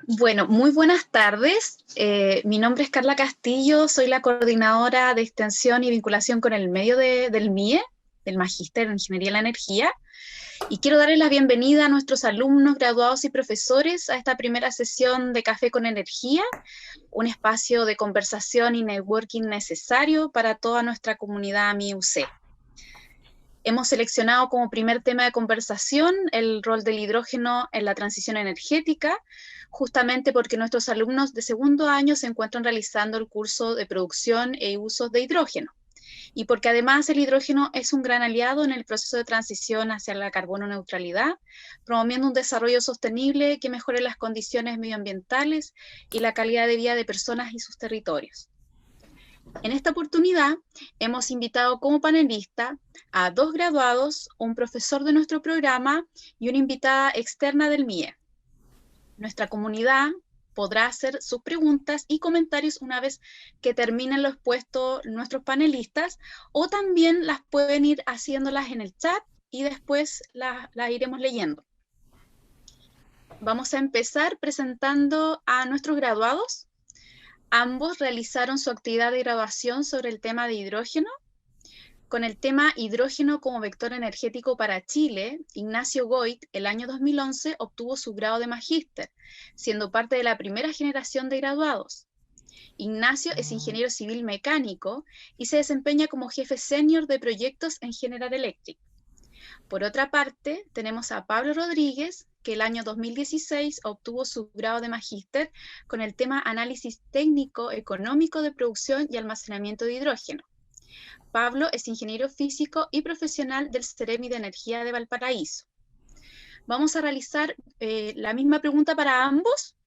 Bueno, muy buenas tardes. Mi nombre es Carla Castillo, soy la coordinadora de extensión y vinculación con el medio del MIE, del Magíster en Ingeniería de la Energía, y quiero darles la bienvenida a nuestros alumnos, graduados y profesores a esta primera sesión de Café con Energía, un espacio de conversación y networking necesario para toda nuestra comunidad MIE-UC. Hemos seleccionado como primer tema de conversación el rol del hidrógeno en la transición energética, justamente porque nuestros alumnos de segundo año se encuentran realizando el curso de producción e usos de hidrógeno, y porque además el hidrógeno es un gran aliado en el proceso de transición hacia la carbono neutralidad, promoviendo un desarrollo sostenible que mejore las condiciones medioambientales y la calidad de vida de personas y sus territorios. En esta oportunidad hemos invitado como panelista a 2 graduados, un profesor de nuestro programa y una invitada externa del MIE. Nuestra comunidad podrá hacer sus preguntas y comentarios una vez que terminen lo expuesto nuestros panelistas, o también las pueden ir haciéndolas en el chat y después las iremos leyendo. Vamos a empezar presentando a nuestros graduados. Ambos realizaron su actividad de graduación sobre el tema de hidrógeno. Con el tema hidrógeno como vector energético para Chile, Ignacio Goit, el año 2011, obtuvo su grado de magíster, siendo parte de la primera generación de graduados. Ignacio es ingeniero civil mecánico y se desempeña como jefe senior de proyectos en General Electric. Por otra parte, tenemos a Pablo Rodríguez, que el año 2016 obtuvo su grado de magíster con el tema análisis técnico económico de producción y almacenamiento de hidrógeno. Pablo es ingeniero físico y profesional del Ceremi de Energía de Valparaíso. Vamos a realizar la misma pregunta para ambos.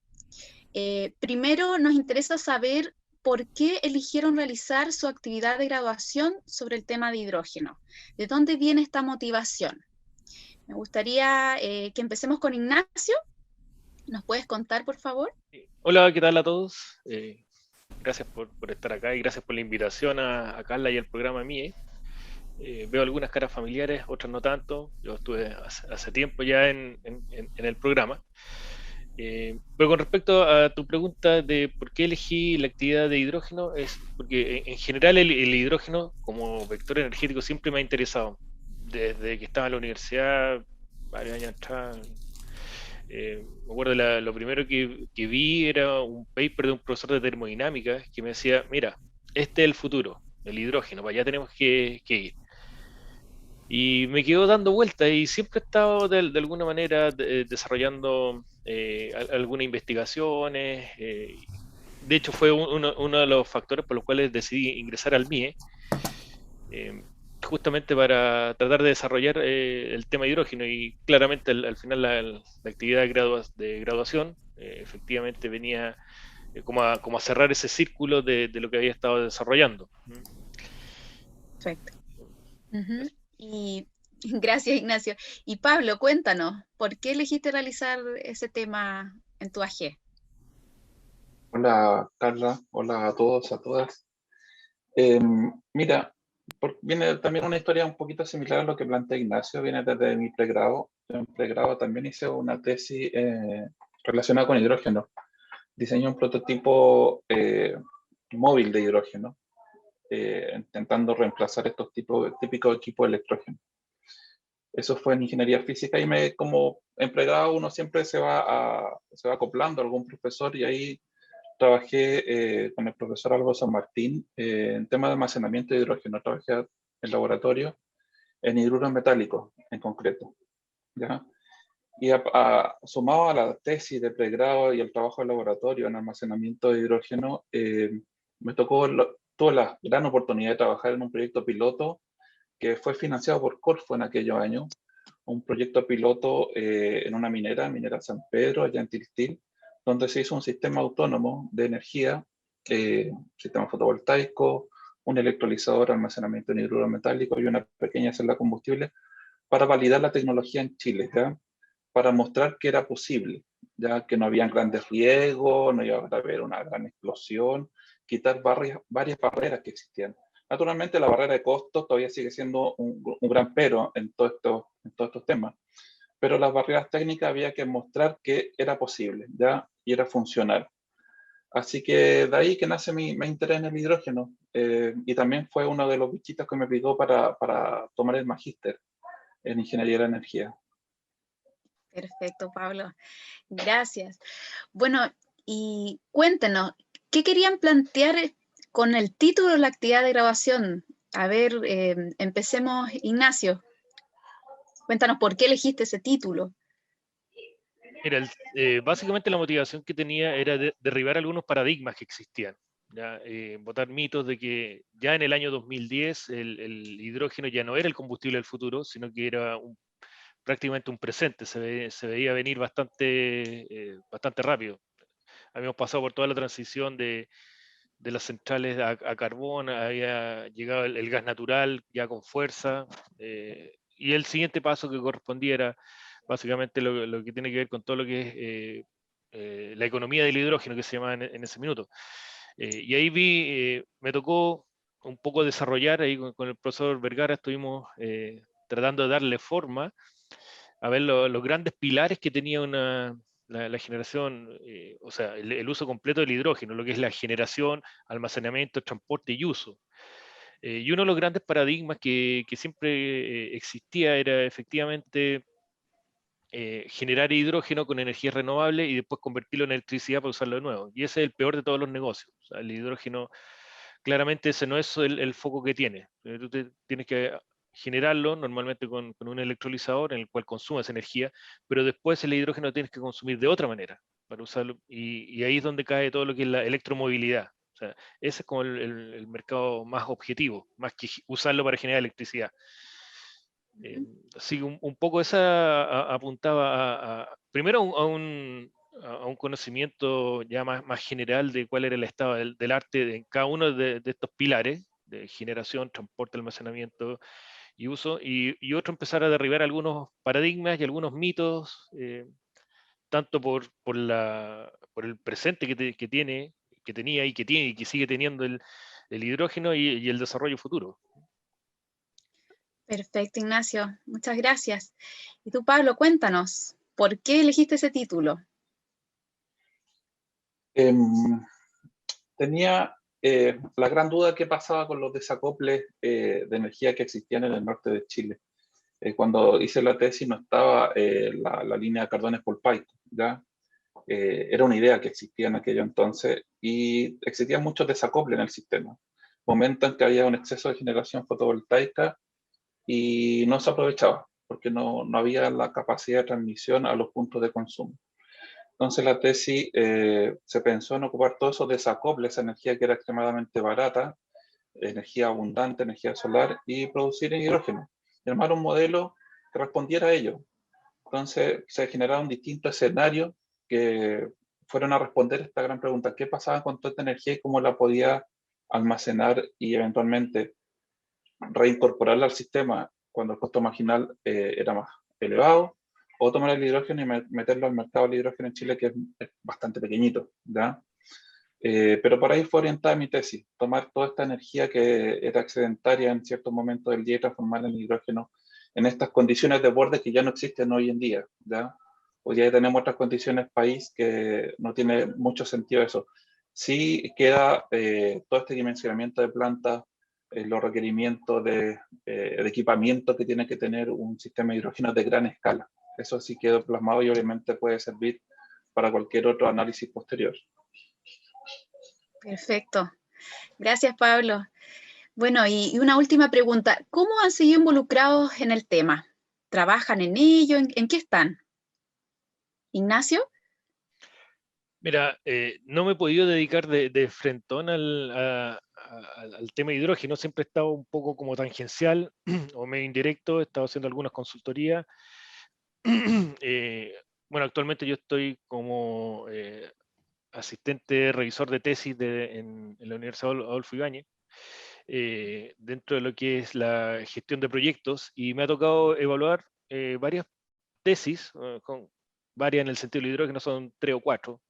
Primero nos interesa saber por qué eligieron realizar su actividad de graduación sobre el tema de hidrógeno. ¿De dónde viene esta motivación? Me gustaría que empecemos con Ignacio. ¿Nos puedes contar, por favor? Hola, ¿qué tal a todos? Gracias por estar acá y gracias por la invitación a Carla y al programa MIE. Veo algunas caras familiares, otras no tanto. Yo estuve hace tiempo ya en el programa. Pero con respecto a tu pregunta de por qué elegí la actividad de hidrógeno, es porque en general el hidrógeno como vector energético siempre me ha interesado. Desde que estaba en la universidad, varios años atrás, me acuerdo lo primero que vi era un paper de un profesor de termodinámica que me decía, mira, este es el futuro, el hidrógeno, para allá tenemos que ir. Y me quedo dando vueltas y siempre he estado de alguna manera desarrollando algunas investigaciones. De hecho, fue uno de los factores por los cuales decidí ingresar al MIE, eh, justamente para tratar de desarrollar el tema hidrógeno. Y claramente al final la actividad de graduación efectivamente venía como a cerrar ese círculo de lo que había estado desarrollando. Perfecto. Y gracias, Ignacio. Y Pablo, cuéntanos, ¿por qué elegiste realizar ese tema en tu AG? Hola Carla, hola a todos, a todas. Mira, viene también una historia un poquito similar a lo que plantea Ignacio, viene desde mi pregrado. Yo en pregrado también hice una tesis relacionada con hidrógeno. Diseñé un prototipo móvil de hidrógeno, intentando reemplazar estos típicos equipos de electrógeno. Eso fue en ingeniería física y como en pregrado uno siempre se va acoplando a algún profesor y ahí trabajé con el profesor Álvaro San Martín en tema de almacenamiento de hidrógeno. Trabajé en laboratorio en hidruros metálicos en concreto, ¿ya? Y sumado a la tesis de pregrado y el trabajo de laboratorio en almacenamiento de hidrógeno, tuve la gran oportunidad de trabajar en un proyecto piloto que fue financiado por Corfo en aquellos años, un proyecto piloto en una minera San Pedro, allá en Tiltil, donde se hizo un sistema autónomo de energía, sistema fotovoltaico, un electrolizador, almacenamiento de hidruro metálico y una pequeña celda combustible para validar la tecnología en Chile, ¿ya? Para mostrar que era posible, ya que no habían grandes riesgos, no iba a haber una gran explosión, quitar varias barreras que existían. Naturalmente, la barrera de costos todavía sigue siendo un gran pero en todos estos temas, pero las barreras técnicas había que mostrar que era posible, ¿ya? Y era funcional. Así que de ahí que nace mi interés en el hidrógeno, y también fue uno de los bichitos que me picó para tomar el magíster en Ingeniería de la Energía. Perfecto, Pablo. Gracias. Bueno, y cuéntenos, ¿qué querían plantear con el título de la actividad de grabación? A ver, empecemos, Ignacio. Cuéntanos por qué elegiste ese título. Mira, básicamente la motivación que tenía era derribar algunos paradigmas que existían. ¿Ya? Botar mitos de que ya en el año 2010 el hidrógeno ya no era el combustible del futuro, sino que era prácticamente un presente, se veía venir bastante rápido. Habíamos pasado por toda la transición de las centrales a carbón, había llegado el gas natural ya con fuerza, y el siguiente paso que correspondía era básicamente lo que tiene que ver con todo lo que es la economía del hidrógeno, que se llamaba en ese minuto. Y ahí me tocó un poco desarrollar, ahí con el profesor Vergara estuvimos tratando de darle forma a ver los grandes pilares que tenía la generación, o sea, el uso completo del hidrógeno, lo que es la generación, almacenamiento, transporte y uso. Y uno de los grandes paradigmas que siempre existía era efectivamente generar hidrógeno con energía renovable y después convertirlo en electricidad para usarlo de nuevo. Y ese es el peor de todos los negocios. O sea, el hidrógeno, claramente ese no es el foco que tiene. Tú tienes que generarlo normalmente con un electrolizador en el cual consumes energía, pero después el hidrógeno lo tienes que consumir de otra manera para usarlo. Y ahí es donde cae todo lo que es la electromovilidad. O sea, ese es como el mercado más objetivo, más que usarlo para generar electricidad. Así un poco esa apuntaba primero a un conocimiento ya más general de cuál era el estado del arte en cada uno de estos pilares, de generación, transporte, almacenamiento y uso, y otro empezar a derribar algunos paradigmas y algunos mitos, tanto por el presente que tenía y que tiene y que sigue teniendo el hidrógeno y el desarrollo futuro. Perfecto, Ignacio. Muchas gracias. Y tú, Pablo, cuéntanos, ¿por qué elegiste ese título? Tenía la gran duda qué pasaba con los desacoples de energía que existían en el norte de Chile. Cuando hice la tesis no estaba la línea de Cardones-Polpaico, ¿ya? Era una idea que existía en aquello entonces y existían muchos desacoples en el sistema. Momentos en que había un exceso de generación fotovoltaica y no se aprovechaba porque no había la capacidad de transmisión a los puntos de consumo. Entonces la tesis se pensó en ocupar todos esos desacoples, esa energía que era extremadamente barata, energía abundante, energía solar, y producir en hidrógeno. Y armar un modelo que respondiera a ello. Entonces se generaron distintos escenarios que fueron a responder esta gran pregunta: ¿qué pasaba con toda esta energía y cómo la podía almacenar y eventualmente reincorporarla al sistema cuando el costo marginal era más elevado? O tomar el hidrógeno y meterlo al mercado del hidrógeno en Chile, que es bastante pequeñito, ¿ya? Pero por ahí fue orientada mi tesis: tomar toda esta energía que era excedentaria en ciertos momentos del día y transformarla en hidrógeno en estas condiciones de borde que ya no existen hoy en día, ¿ya? Hoy ya tenemos otras condiciones país que no tiene mucho sentido eso. Sí queda todo este dimensionamiento de plantas, los requerimientos de equipamiento que tiene que tener un sistema de hidrógeno de gran escala. Eso sí quedó plasmado y obviamente puede servir para cualquier otro análisis posterior. Perfecto. Gracias, Pablo. Bueno, y una última pregunta. ¿Cómo han seguido involucrados en el tema? ¿Trabajan en ello? ¿En qué están? Ignacio. Mira, no me he podido dedicar de frentón al tema hidrógeno, siempre he estado un poco como tangencial o medio indirecto, he estado haciendo algunas consultorías. Bueno, actualmente yo estoy como asistente revisor de tesis en la Universidad Adolfo Ibáñez. dentro de lo que es la gestión de proyectos, y me ha tocado evaluar varias tesis, varias en el sentido del hidrógeno, son 3 o 4,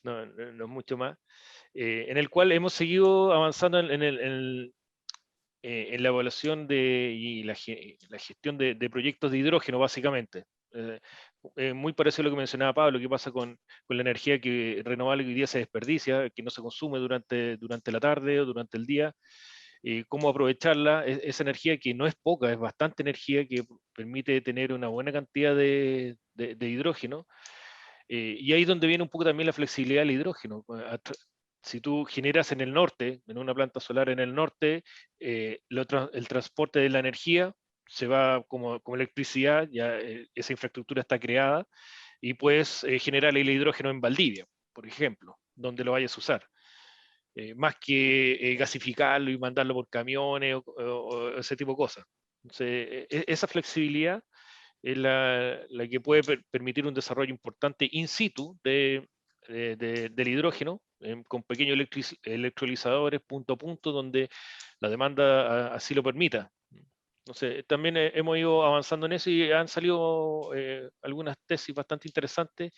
no es mucho más, en el cual hemos seguido avanzando en la evaluación y la gestión de proyectos de hidrógeno, básicamente. Muy parecido a lo que mencionaba Pablo, que pasa con la energía renovable que hoy día se desperdicia, que no se consume durante la tarde o durante el día. Cómo aprovecharla, esa energía que no es poca, es bastante energía que permite tener una buena cantidad de hidrógeno. Y ahí es donde viene un poco también la flexibilidad del hidrógeno. Si tú generas en el norte, en una planta solar en el norte, el transporte de la energía se va como electricidad, ya esa infraestructura está creada, y puedes generar el hidrógeno en Valdivia, por ejemplo, donde lo vayas a usar. Más que gasificarlo y mandarlo por camiones o ese tipo de cosas. Entonces, esa flexibilidad es la que puede permitir un desarrollo importante in situ del hidrógeno, con pequeños electrolizadores punto a punto, donde la demanda así lo permita. Entonces, también hemos ido avanzando en eso y han salido algunas tesis bastante interesantes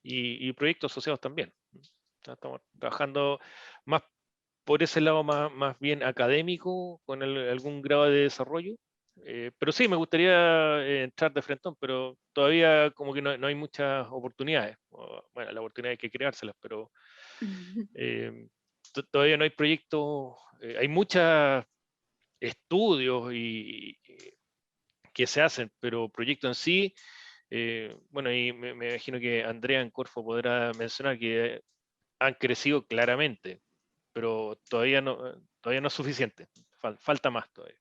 y proyectos asociados también. Estamos trabajando más por ese lado más bien académico, con algún grado de desarrollo. Pero sí, me gustaría entrar de frentón, pero todavía como que no hay muchas oportunidades. Bueno, la oportunidad hay que creárselas, pero todavía no hay proyectos, hay muchos estudios que se hacen, pero proyectos en sí, bueno, y me imagino que Andrea en Corfo podrá mencionar que han crecido claramente, pero todavía no es suficiente, falta más todavía.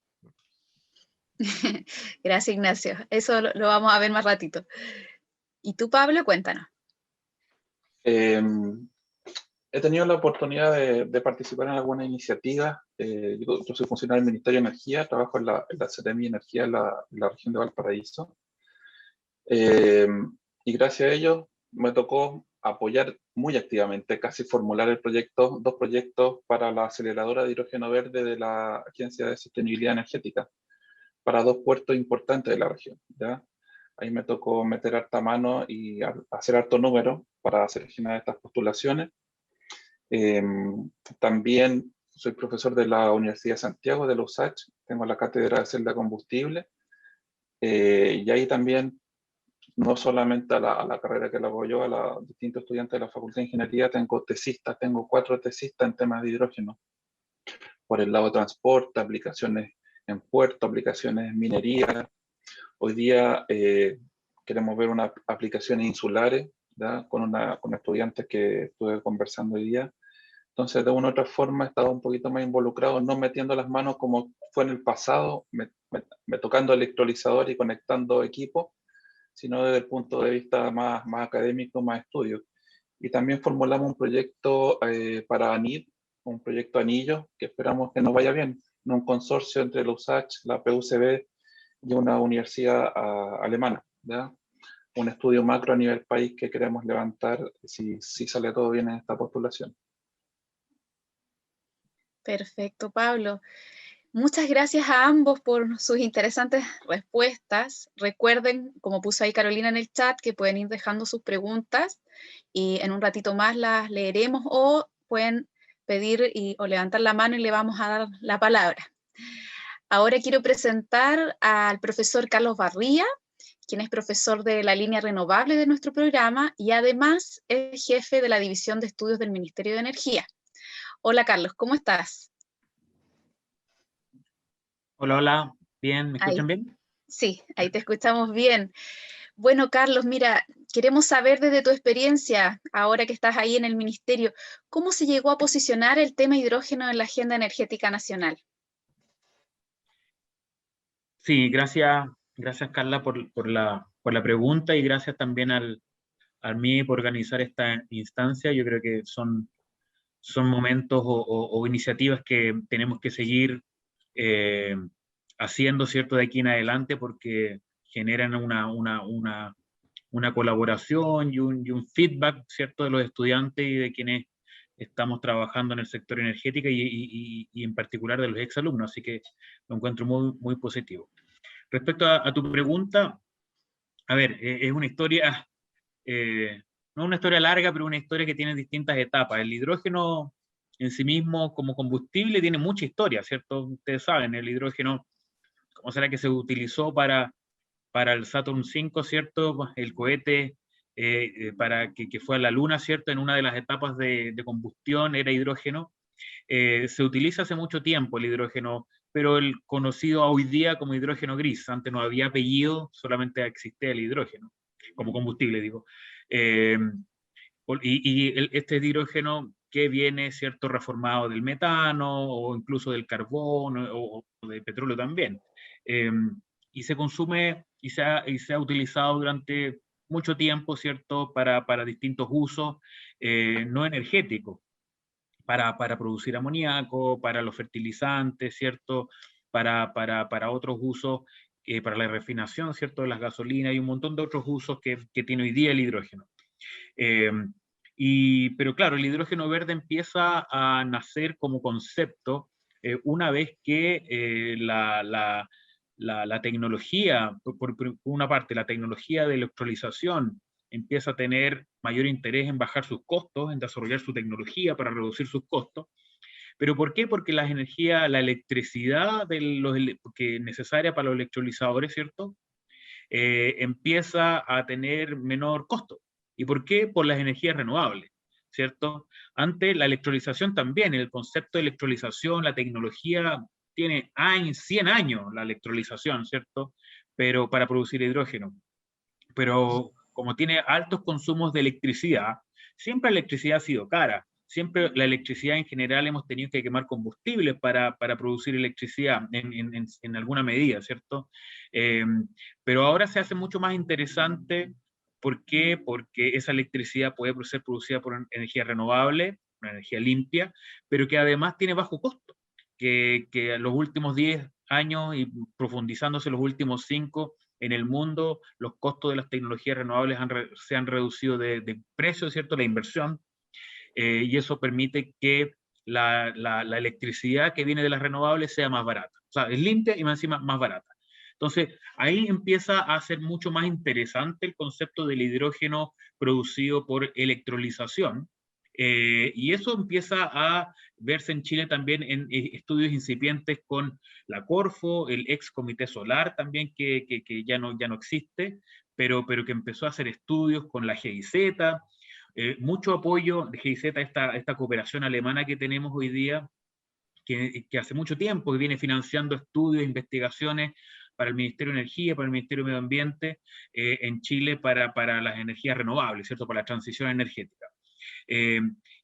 Gracias, Ignacio. Eso lo vamos a ver más ratito. ¿Y tú, Pablo? Cuéntanos. He tenido la oportunidad de participar en algunas iniciativas. Yo soy funcionario del Ministerio de Energía, trabajo en la Seremi Energía en la región de Valparaíso. Y gracias a ello me tocó apoyar muy activamente, casi formular dos proyectos para la aceleradora de hidrógeno verde de la Agencia de Sostenibilidad Energética, para dos puertos importantes de la región, ¿ya? Ahí me tocó meter harta mano y hacer harto número para seleccionar estas postulaciones. También soy profesor de la Universidad de Santiago, de la USACH, tengo la cátedra de celda combustible, y ahí también, no solamente a la carrera que la hago yo, a los distintos estudiantes de la Facultad de Ingeniería, tengo 4 tesistas en temas de hidrógeno, por el lado de transporte, aplicaciones en puerto, aplicaciones en minería. Hoy día queremos ver unas aplicaciones insulares, ¿verdad? Con estudiantes que estuve conversando hoy día. Entonces, de una u otra forma, he estado un poquito más involucrado, no metiendo las manos como fue en el pasado, me tocando electrolizador y conectando equipos, sino desde el punto de vista más académico, más estudio. Y también formulamos un proyecto para ANID, un proyecto anillo, que esperamos que nos vaya bien, en un consorcio entre la USACH, la PUCB y una universidad alemana, ¿ya? Un estudio macro a nivel país que queremos levantar si sale todo bien en esta postulación. Perfecto, Pablo. Muchas gracias a ambos por sus interesantes respuestas. Recuerden, como puso ahí Carolina en el chat, que pueden ir dejando sus preguntas y en un ratito más las leeremos, o pueden pedir o levantar la mano y le vamos a dar la palabra. Ahora quiero presentar al profesor Carlos Barría, quien es profesor de la línea renovable de nuestro programa y además es jefe de la División de Estudios del Ministerio de Energía. Hola, Carlos, ¿cómo estás? Hola, hola. Bien, ¿me escuchan bien? Sí, ahí te escuchamos bien. Bueno, Carlos, mira, queremos saber desde tu experiencia, ahora que estás ahí en el ministerio, ¿cómo se llegó a posicionar el tema hidrógeno en la agenda energética nacional? Sí, gracias Carla por la pregunta, y gracias también al MIE por organizar esta instancia. Yo creo que son momentos o iniciativas que tenemos que seguir haciendo, ¿cierto?, de aquí en adelante, porque generan una colaboración y un feedback, ¿cierto?, de los estudiantes y de quienes estamos trabajando en el sector energético y en particular de los exalumnos, así que lo encuentro muy, muy positivo. Respecto a tu pregunta, a ver, es una historia, no una historia larga, pero una historia que tiene distintas etapas. El hidrógeno en sí mismo como combustible tiene mucha historia, ¿cierto? Ustedes saben, el hidrógeno, ¿cómo será que se utilizó para el Saturn V, ¿cierto? El cohete para que fue a la Luna, ¿cierto? En una de las etapas de combustión era hidrógeno. Se utiliza hace mucho tiempo el hidrógeno, pero el conocido hoy día como hidrógeno gris. Antes no había apellido, solamente existía el hidrógeno, como combustible, digo. Este hidrógeno que viene, ¿cierto?, reformado del metano o incluso del carbón o del petróleo también. Y se consume y se ha utilizado durante mucho tiempo, ¿cierto?, para distintos usos no energéticos, para producir amoníaco, para los fertilizantes, ¿cierto?, para otros usos, para la refinación, ¿cierto?, de las gasolinas y un montón de otros usos que tiene hoy día el hidrógeno. Pero claro, el hidrógeno verde empieza a nacer como concepto una vez que la tecnología, por una parte, la tecnología de electrolización empieza a tener mayor interés en bajar sus costos, en desarrollar su tecnología para reducir sus costos. ¿Pero por qué? Porque la electricidad que es necesaria para los electrolizadores, ¿cierto?, empieza a tener menor costo. ¿Y por qué? Por las energías renovables, ¿cierto? Antes la electrolización también, el concepto de electrolización, la tecnología tiene 100 años la electrolización, ¿cierto? Pero para producir hidrógeno. Pero como tiene altos consumos de electricidad, siempre la electricidad ha sido cara. Siempre la electricidad en general hemos tenido que quemar combustibles para producir electricidad en alguna medida, ¿cierto? Pero ahora se hace mucho más interesante. ¿Por qué? Porque esa electricidad puede ser producida por energía renovable, una energía limpia, pero que además tiene bajo costo. Que en los últimos 10 años y profundizándose los últimos 5, en el mundo los costos de las tecnologías renovables se han reducido de precio, ¿cierto?, la inversión, y eso permite que la electricidad que viene de las renovables sea más barata. O sea, es limpia y más encima más barata. Entonces, ahí empieza a ser mucho más interesante el concepto del hidrógeno producido por electrolización, y eso empieza a verse en Chile también en estudios incipientes con la Corfo, el ex Comité Solar también, que ya no existe, pero que empezó a hacer estudios con la GIZ, mucho apoyo de GIZ, esta cooperación alemana que tenemos hoy día, que hace mucho tiempo que viene financiando estudios, investigaciones para el Ministerio de Energía, para el Ministerio de Medio Ambiente en Chile para las energías renovables, ¿cierto?, para la transición energética.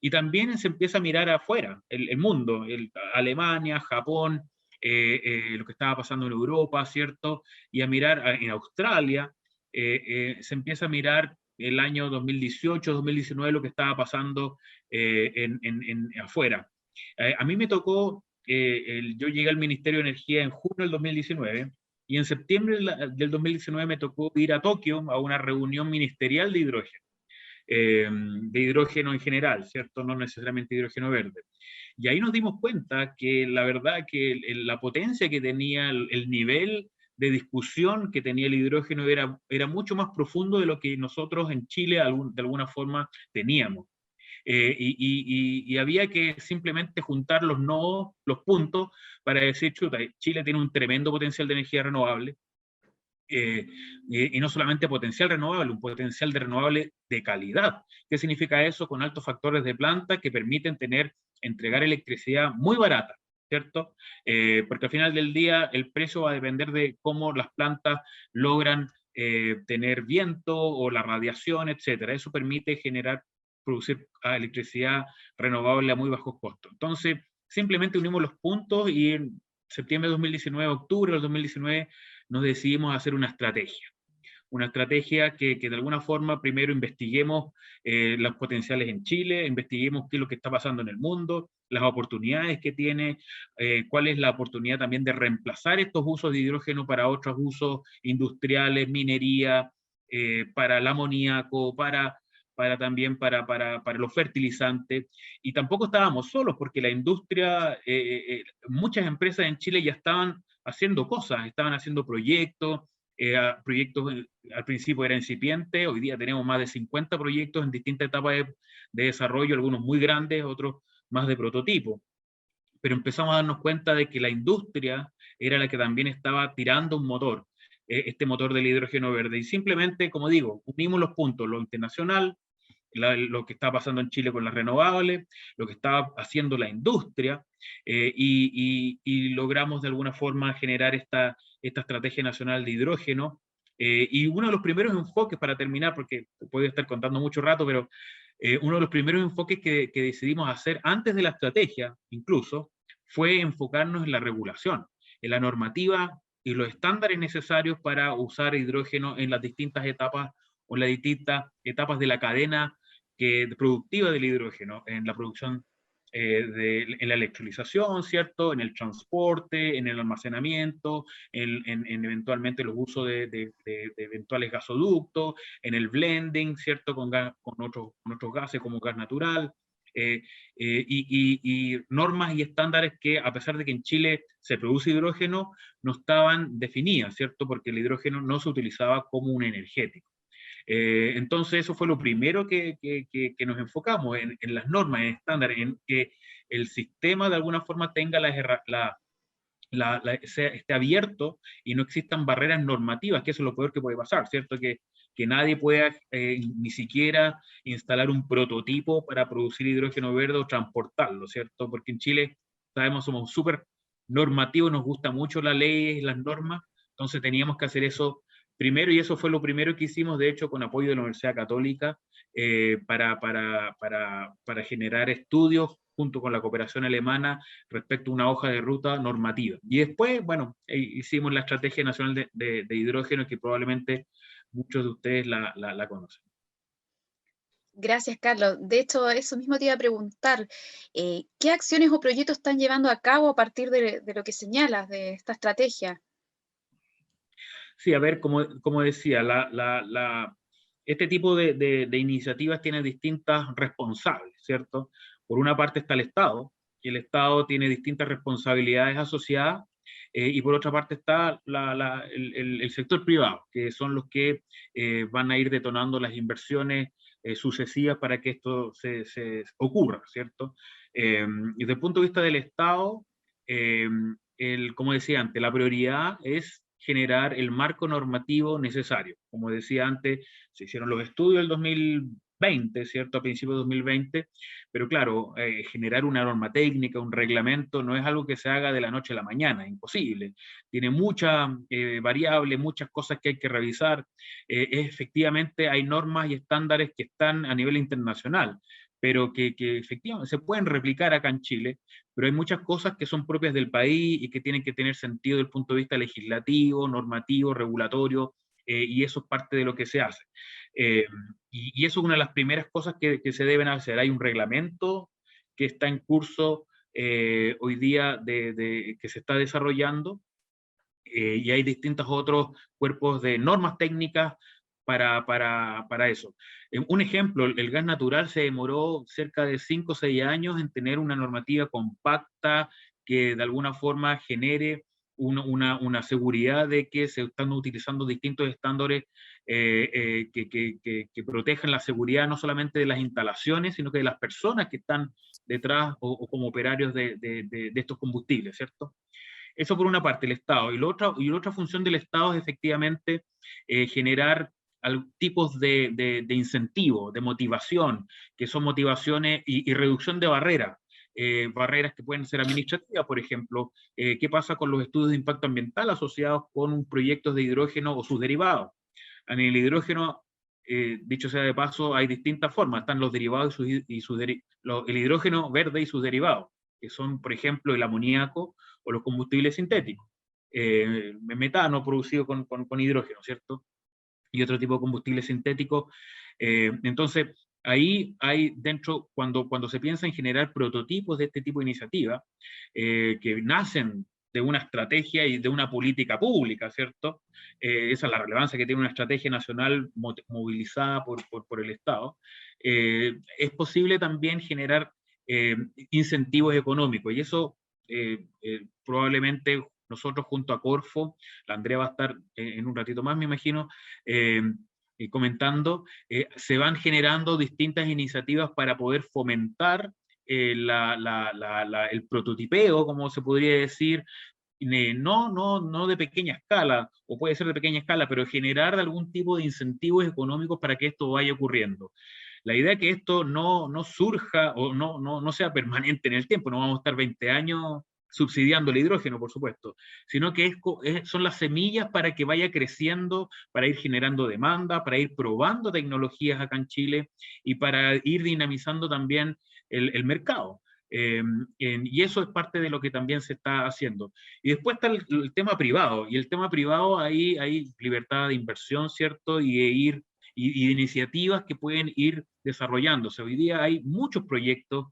Y también se empieza a mirar afuera, el mundo, Alemania, Japón, lo que estaba pasando en Europa, ¿cierto? Y a mirar en Australia, se empieza a mirar el año 2018, 2019, lo que estaba pasando afuera. A mí me tocó, yo llegué al Ministerio de Energía en junio del 2019, y en septiembre del 2019 me tocó ir a Tokio a una reunión ministerial de hidrógeno en general, ¿cierto? No necesariamente hidrógeno verde. Y ahí nos dimos cuenta que la verdad que la potencia que tenía, el nivel de discusión que tenía el hidrógeno era mucho más profundo de lo que nosotros en Chile de alguna forma teníamos. Y había que simplemente juntar los nodos, los puntos, para decir, chuta, Chile tiene un tremendo potencial de energía renovable, y no solamente potencial renovable, un potencial de renovable de calidad. ¿Qué significa eso? Con altos factores de planta que permiten entregar electricidad muy barata, ¿cierto? Porque al final del día el precio va a depender de cómo las plantas logran tener viento o la radiación, etcétera. Eso permite producir electricidad renovable a muy bajos costos. Entonces, simplemente unimos los puntos y en septiembre de 2019, octubre del 2019, nos decidimos a hacer una estrategia que de alguna forma primero investiguemos los potenciales en Chile, investiguemos qué es lo que está pasando en el mundo, las oportunidades que tiene, cuál es la oportunidad también de reemplazar estos usos de hidrógeno para otros usos industriales, minería, para el amoníaco, para también para los fertilizantes, y tampoco estábamos solos, porque la industria, muchas empresas en Chile ya estaban haciendo cosas, estaban haciendo proyectos, al principio era incipiente, hoy día tenemos más de 50 proyectos en distintas etapas de desarrollo, algunos muy grandes, otros más de prototipo. Pero empezamos a darnos cuenta de que la industria era la que también estaba tirando un motor, este motor del hidrógeno verde, y simplemente, como digo, unimos los puntos, lo internacional, lo que está pasando en Chile con las renovables, lo que está haciendo la industria, y logramos de alguna forma generar esta estrategia nacional de hidrógeno. Y uno de los primeros enfoques, para terminar, porque puedo estar contando mucho rato, pero uno de los primeros enfoques que decidimos hacer antes de la estrategia, incluso, fue enfocarnos en la regulación, en la normativa y los estándares necesarios para usar hidrógeno en las distintas etapas o en las distintas etapas de la cadena productiva del hidrógeno, en la producción, en la electrolización, ¿cierto? En el transporte, en el almacenamiento, en eventualmente los usos de eventuales gasoductos, en el blending, ¿cierto? Con otros gases como gas natural, y normas y estándares que, a pesar de que en Chile se produce hidrógeno, no estaban definidas, ¿cierto? Porque el hidrógeno no se utilizaba como un energético. Entonces eso fue lo primero que nos enfocamos en las normas, en estándares, en que el sistema de alguna forma tenga esté abierto y no existan barreras normativas, que eso es lo peor que puede pasar, ¿cierto? Que nadie pueda ni siquiera instalar un prototipo para producir hidrógeno verde o transportarlo, ¿cierto? Porque en Chile, sabemos, somos súper normativos, nos gusta mucho la ley y las normas, entonces teníamos que hacer eso primero, y eso fue lo primero que hicimos, de hecho, con apoyo de la Universidad Católica, para generar estudios junto con la cooperación alemana respecto a una hoja de ruta normativa. Y después, bueno, hicimos la Estrategia Nacional de Hidrógeno, que probablemente muchos de ustedes la conocen. Gracias, Carlos. De hecho, eso mismo te iba a preguntar. ¿Qué acciones o proyectos están llevando a cabo a partir de lo que señalas de esta estrategia? Sí, a ver, como decía, este tipo de iniciativas tiene distintas responsables, ¿cierto? Por una parte está el Estado, y el Estado tiene distintas responsabilidades asociadas, y por otra parte está el sector privado, que son los que van a ir detonando las inversiones sucesivas para que esto se ocurra, ¿cierto? Y desde el punto de vista del Estado, como decía antes, la prioridad es generar el marco normativo necesario. Como decía antes, se hicieron los estudios del 2020, ¿cierto? A principios de 2020, pero claro, generar una norma técnica, un reglamento, no es algo que se haga de la noche a la mañana, es imposible. Tiene muchas variables, muchas cosas que hay que revisar. Efectivamente, hay normas y estándares que están a nivel internacional, pero que efectivamente se pueden replicar acá en Chile, pero hay muchas cosas que son propias del país y que tienen que tener sentido desde el punto de vista legislativo, normativo, regulatorio, y eso es parte de lo que se hace. Y eso es una de las primeras cosas que se deben hacer. Hay un reglamento que está en curso hoy día que se está desarrollando, y hay distintos otros cuerpos de normas técnicas para eso. Un ejemplo, el gas natural se demoró cerca de 5 o 6 años en tener una normativa compacta que de alguna forma genere una seguridad de que se están utilizando distintos estándares que protejan la seguridad no solamente de las instalaciones, sino que de las personas que están detrás o como operarios de estos combustibles, ¿cierto? Eso por una parte, el Estado. Y la otra función del Estado es efectivamente generar tipos de incentivo, de motivación, que son motivaciones y reducción de barreras. Barreras que pueden ser administrativas, por ejemplo, qué pasa con los estudios de impacto ambiental asociados con proyectos de hidrógeno o sus derivados. En el hidrógeno, dicho sea de paso, hay distintas formas, están los derivados el hidrógeno verde y sus derivados, que son, por ejemplo, el amoníaco o los combustibles sintéticos, metano producido con hidrógeno, ¿cierto? Y otro tipo de combustibles sintéticos. Entonces, ahí hay dentro, cuando se piensa en generar prototipos de este tipo de iniciativa, que nacen de una estrategia y de una política pública, ¿cierto? Esa es la relevancia que tiene una estrategia nacional movilizada por el Estado. Es posible también generar incentivos económicos, y eso probablemente nosotros junto a Corfo, la Andrea va a estar en un ratito más, me imagino, comentando, se van generando distintas iniciativas para poder fomentar el prototipeo, como se podría decir, no de pequeña escala, o puede ser de pequeña escala, pero generar algún tipo de incentivos económicos para que esto vaya ocurriendo. La idea es que esto no surja o no sea permanente en el tiempo, no vamos a estar 20 años subsidiando el hidrógeno, por supuesto, sino que son las semillas para que vaya creciendo, para ir generando demanda, para ir probando tecnologías acá en Chile y para ir dinamizando también el mercado. Y eso es parte de lo que también se está haciendo. Y después está el tema privado, y el tema privado ahí hay libertad de inversión, ¿cierto? Y de iniciativas que pueden ir desarrollándose. Hoy día hay muchos proyectos,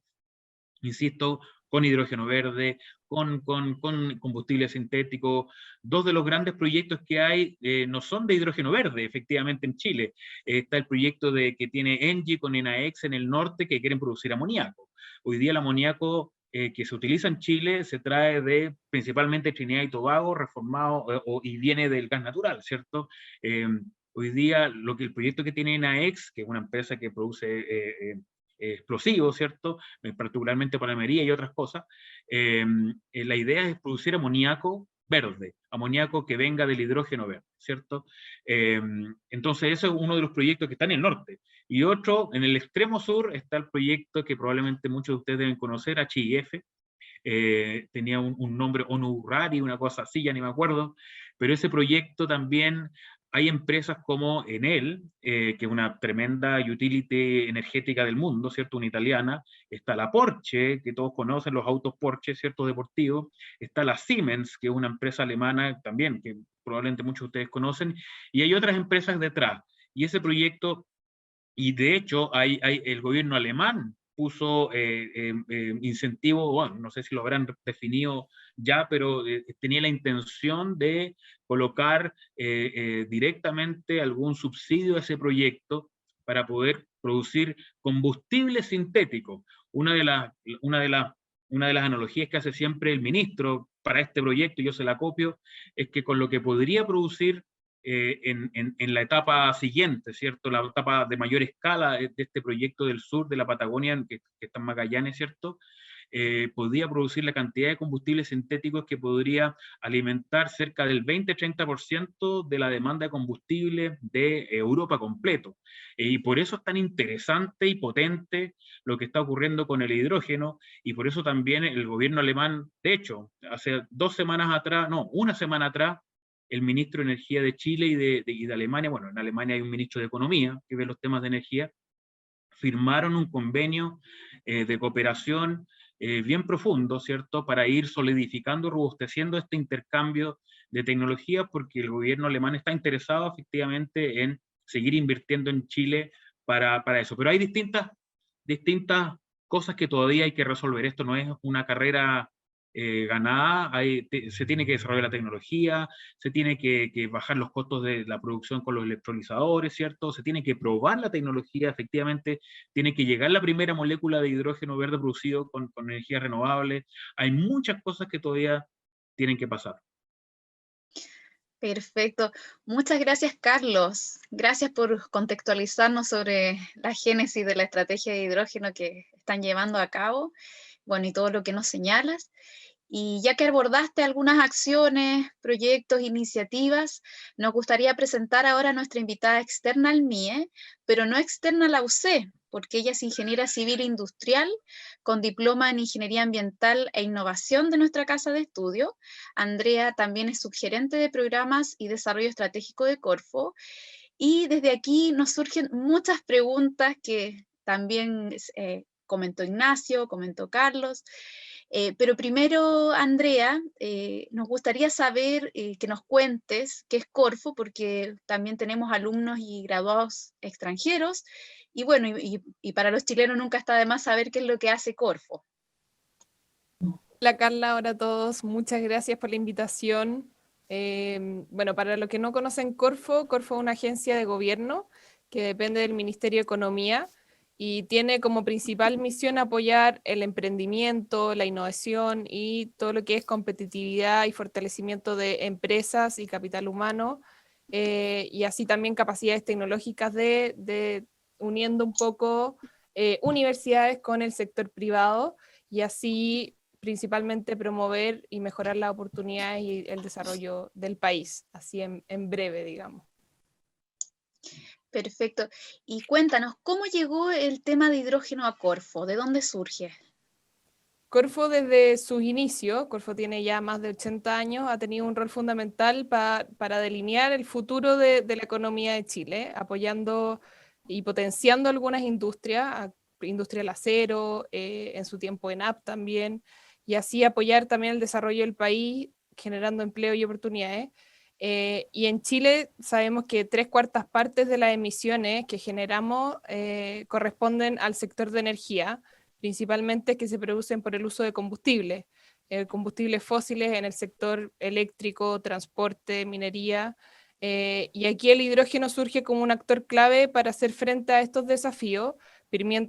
insisto, con hidrógeno verde, con combustible sintético. Dos de los grandes proyectos que hay no son de hidrógeno verde, efectivamente, en Chile. Está el proyecto que tiene ENGIE con ENAEX en el norte, que quieren producir amoníaco. Hoy día el amoníaco que se utiliza en Chile se trae principalmente Trinidad y Tobago, reformado, y viene del gas natural, ¿cierto? Hoy día el proyecto que tiene ENAEX, que es una empresa que produce explosivos, ¿cierto? Particularmente para la minería y otras cosas, la idea es producir amoníaco verde, amoníaco que venga del hidrógeno verde, ¿cierto? Entonces eso es uno de los proyectos que está en el norte. Y otro, en el extremo sur, está el proyecto que probablemente muchos de ustedes deben conocer, HIF, tenía un nombre, ONURARI, una cosa así, ya ni me acuerdo, pero ese proyecto también, hay empresas como Enel, que es una tremenda utility energética del mundo, ¿cierto? Una italiana, está la Porsche, que todos conocen, los autos Porsche, ¿cierto? Deportivos, está la Siemens, que es una empresa alemana también, que probablemente muchos de ustedes conocen, y hay otras empresas detrás, y ese proyecto, y de hecho el gobierno alemán puso incentivos, bueno, no sé si lo habrán definido ya, pero tenía la intención de colocar directamente algún subsidio a ese proyecto para poder producir combustible sintético. Una de las analogías que hace siempre el ministro para este proyecto, y yo se la copio, es que con lo que podría producir en la etapa siguiente, ¿cierto? La etapa de mayor escala de este proyecto del sur de la Patagonia, que está en Magallanes, ¿cierto? Podría producir la cantidad de combustibles sintéticos que podría alimentar cerca del 20-30% de la demanda de combustible de Europa completo. Y por eso es tan interesante y potente lo que está ocurriendo con el hidrógeno, y por eso también el gobierno alemán, de hecho, hace una semana atrás, el ministro de Energía de Chile y de Alemania, bueno, en Alemania hay un ministro de Economía que ve los temas de energía, firmaron un convenio de cooperación bien profundo, ¿cierto?, para ir solidificando, robusteciendo este intercambio de tecnología, porque el gobierno alemán está interesado efectivamente en seguir invirtiendo en Chile para eso. Pero hay distintas cosas que todavía hay que resolver. Esto no es una carrera ganada, se tiene que desarrollar la tecnología, se tiene que bajar los costos de la producción con los electrolizadores, ¿cierto? Se tiene que probar la tecnología, efectivamente, tiene que llegar la primera molécula de hidrógeno verde producido con energía renovable. Hay muchas cosas que todavía tienen que pasar. Perfecto. Muchas gracias, Carlos. Gracias por contextualizarnos sobre la génesis de la estrategia de hidrógeno que están llevando a cabo, bueno, y todo lo que nos señalas. Y ya que abordaste algunas acciones, proyectos, iniciativas, nos gustaría presentar ahora a nuestra invitada externa al MIE, pero no externa a la UC, porque ella es ingeniera civil industrial con diploma en Ingeniería Ambiental e Innovación de nuestra casa de estudio. Andrea también es subgerente de Programas y Desarrollo Estratégico de Corfo. Y desde aquí nos surgen muchas preguntas que también comentó Ignacio, comentó Carlos. Pero primero, Andrea, nos gustaría saber que nos cuentes qué es Corfo, porque también tenemos alumnos y graduados extranjeros, y bueno, y para los chilenos nunca está de más saber qué es lo que hace Corfo. Hola Carla, hola a todos, muchas gracias por la invitación. Bueno, para los que no conocen Corfo, Corfo es una agencia de gobierno que depende del Ministerio de Economía y tiene como principal misión apoyar el emprendimiento, la innovación y todo lo que es competitividad y fortalecimiento de empresas y capital humano, y así también capacidades tecnológicas de uniendo un poco universidades con el sector privado y así principalmente promover y mejorar las oportunidades y el desarrollo del país, así en breve, digamos. Perfecto. Y cuéntanos, ¿cómo llegó el tema de hidrógeno a Corfo? ¿De dónde surge? Corfo desde sus inicios, Corfo tiene ya más de 80 años, ha tenido un rol fundamental para delinear el futuro de la economía de Chile, apoyando y potenciando algunas industrias, industria del acero, en su tiempo ENAP también, y así apoyar también el desarrollo del país, generando empleo y oportunidades. Y en Chile sabemos que 3/4 partes de las emisiones que generamos corresponden al sector de energía, principalmente que se producen por el uso de combustibles fósiles en el sector eléctrico, transporte, minería, y aquí el hidrógeno surge como un actor clave para hacer frente a estos desafíos,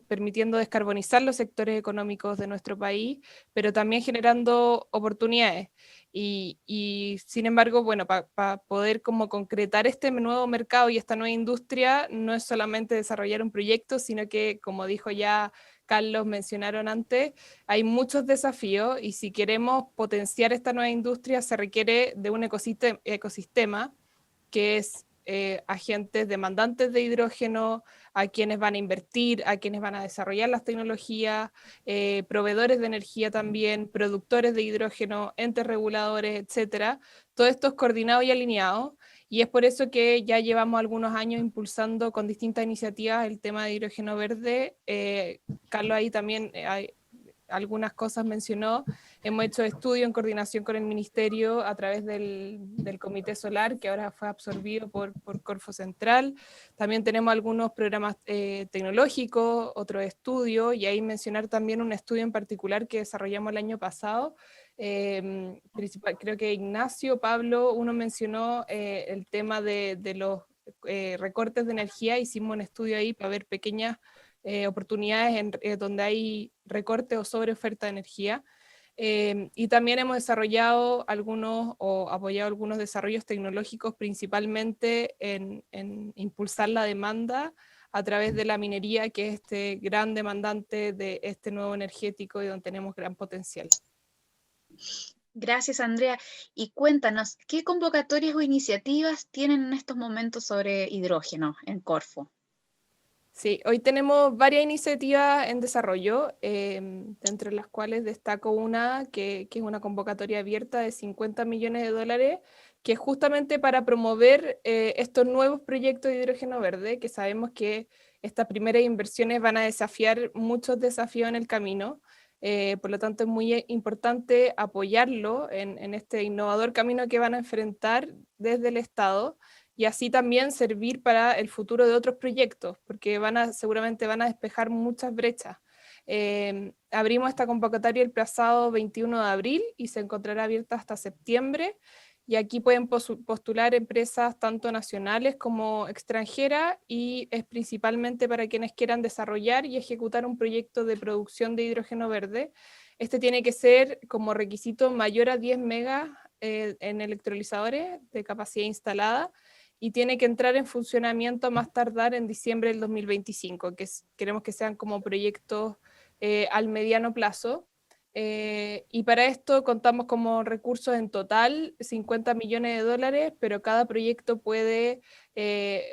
permitiendo descarbonizar los sectores económicos de nuestro país, pero también generando oportunidades. Y sin embargo, bueno, para poder como concretar este nuevo mercado y esta nueva industria, no es solamente desarrollar un proyecto, sino que, como dijo ya Carlos, mencionaron antes, hay muchos desafíos y si queremos potenciar esta nueva industria se requiere de un ecosistema que es agentes demandantes de hidrógeno, a quienes van a invertir, a quienes van a desarrollar las tecnologías, proveedores de energía también, productores de hidrógeno, entes reguladores, etcétera. Todo esto es coordinado y alineado, y es por eso que ya llevamos algunos años impulsando con distintas iniciativas el tema de hidrógeno verde. Carlos ahí también hay algunas cosas mencionó. Hemos hecho estudios en coordinación con el Ministerio a través del Comité Solar, que ahora fue absorbido por Corfo Central. También tenemos algunos programas tecnológicos, otros estudios, y ahí mencionar también un estudio en particular que desarrollamos el año pasado. Creo que Ignacio, Pablo, uno mencionó el tema de los recortes de energía. Hicimos un estudio ahí para ver pequeñas oportunidades donde hay recorte o sobreoferta de energía. Y también hemos desarrollado algunos o apoyado algunos desarrollos tecnológicos, principalmente en impulsar la demanda a través de la minería, que es este gran demandante de este nuevo energético y donde tenemos gran potencial. Gracias, Andrea. Y cuéntanos, ¿qué convocatorias o iniciativas tienen en estos momentos sobre hidrógeno en Corfo? Sí, hoy tenemos varias iniciativas en desarrollo, entre las cuales destaco una que es una convocatoria abierta de 50 millones de dólares, que es justamente para promover estos nuevos proyectos de hidrógeno verde, que sabemos que estas primeras inversiones van a desafiar muchos desafíos en el camino. Por lo tanto, es muy importante apoyarlo en este innovador camino que van a enfrentar desde el Estado, y así también servir para el futuro de otros proyectos, porque seguramente van a despejar muchas brechas. Abrimos esta convocatoria el pasado 21 de abril y se encontrará abierta hasta septiembre, y aquí pueden postular empresas tanto nacionales como extranjeras, y es principalmente para quienes quieran desarrollar y ejecutar un proyecto de producción de hidrógeno verde. Este tiene que ser como requisito mayor a 10 megas en electrolizadores de capacidad instalada, y tiene que entrar en funcionamiento a más tardar en diciembre del 2025, queremos que sean como proyectos al mediano plazo. Y para esto contamos como recursos en total 50 millones de dólares, pero cada proyecto puede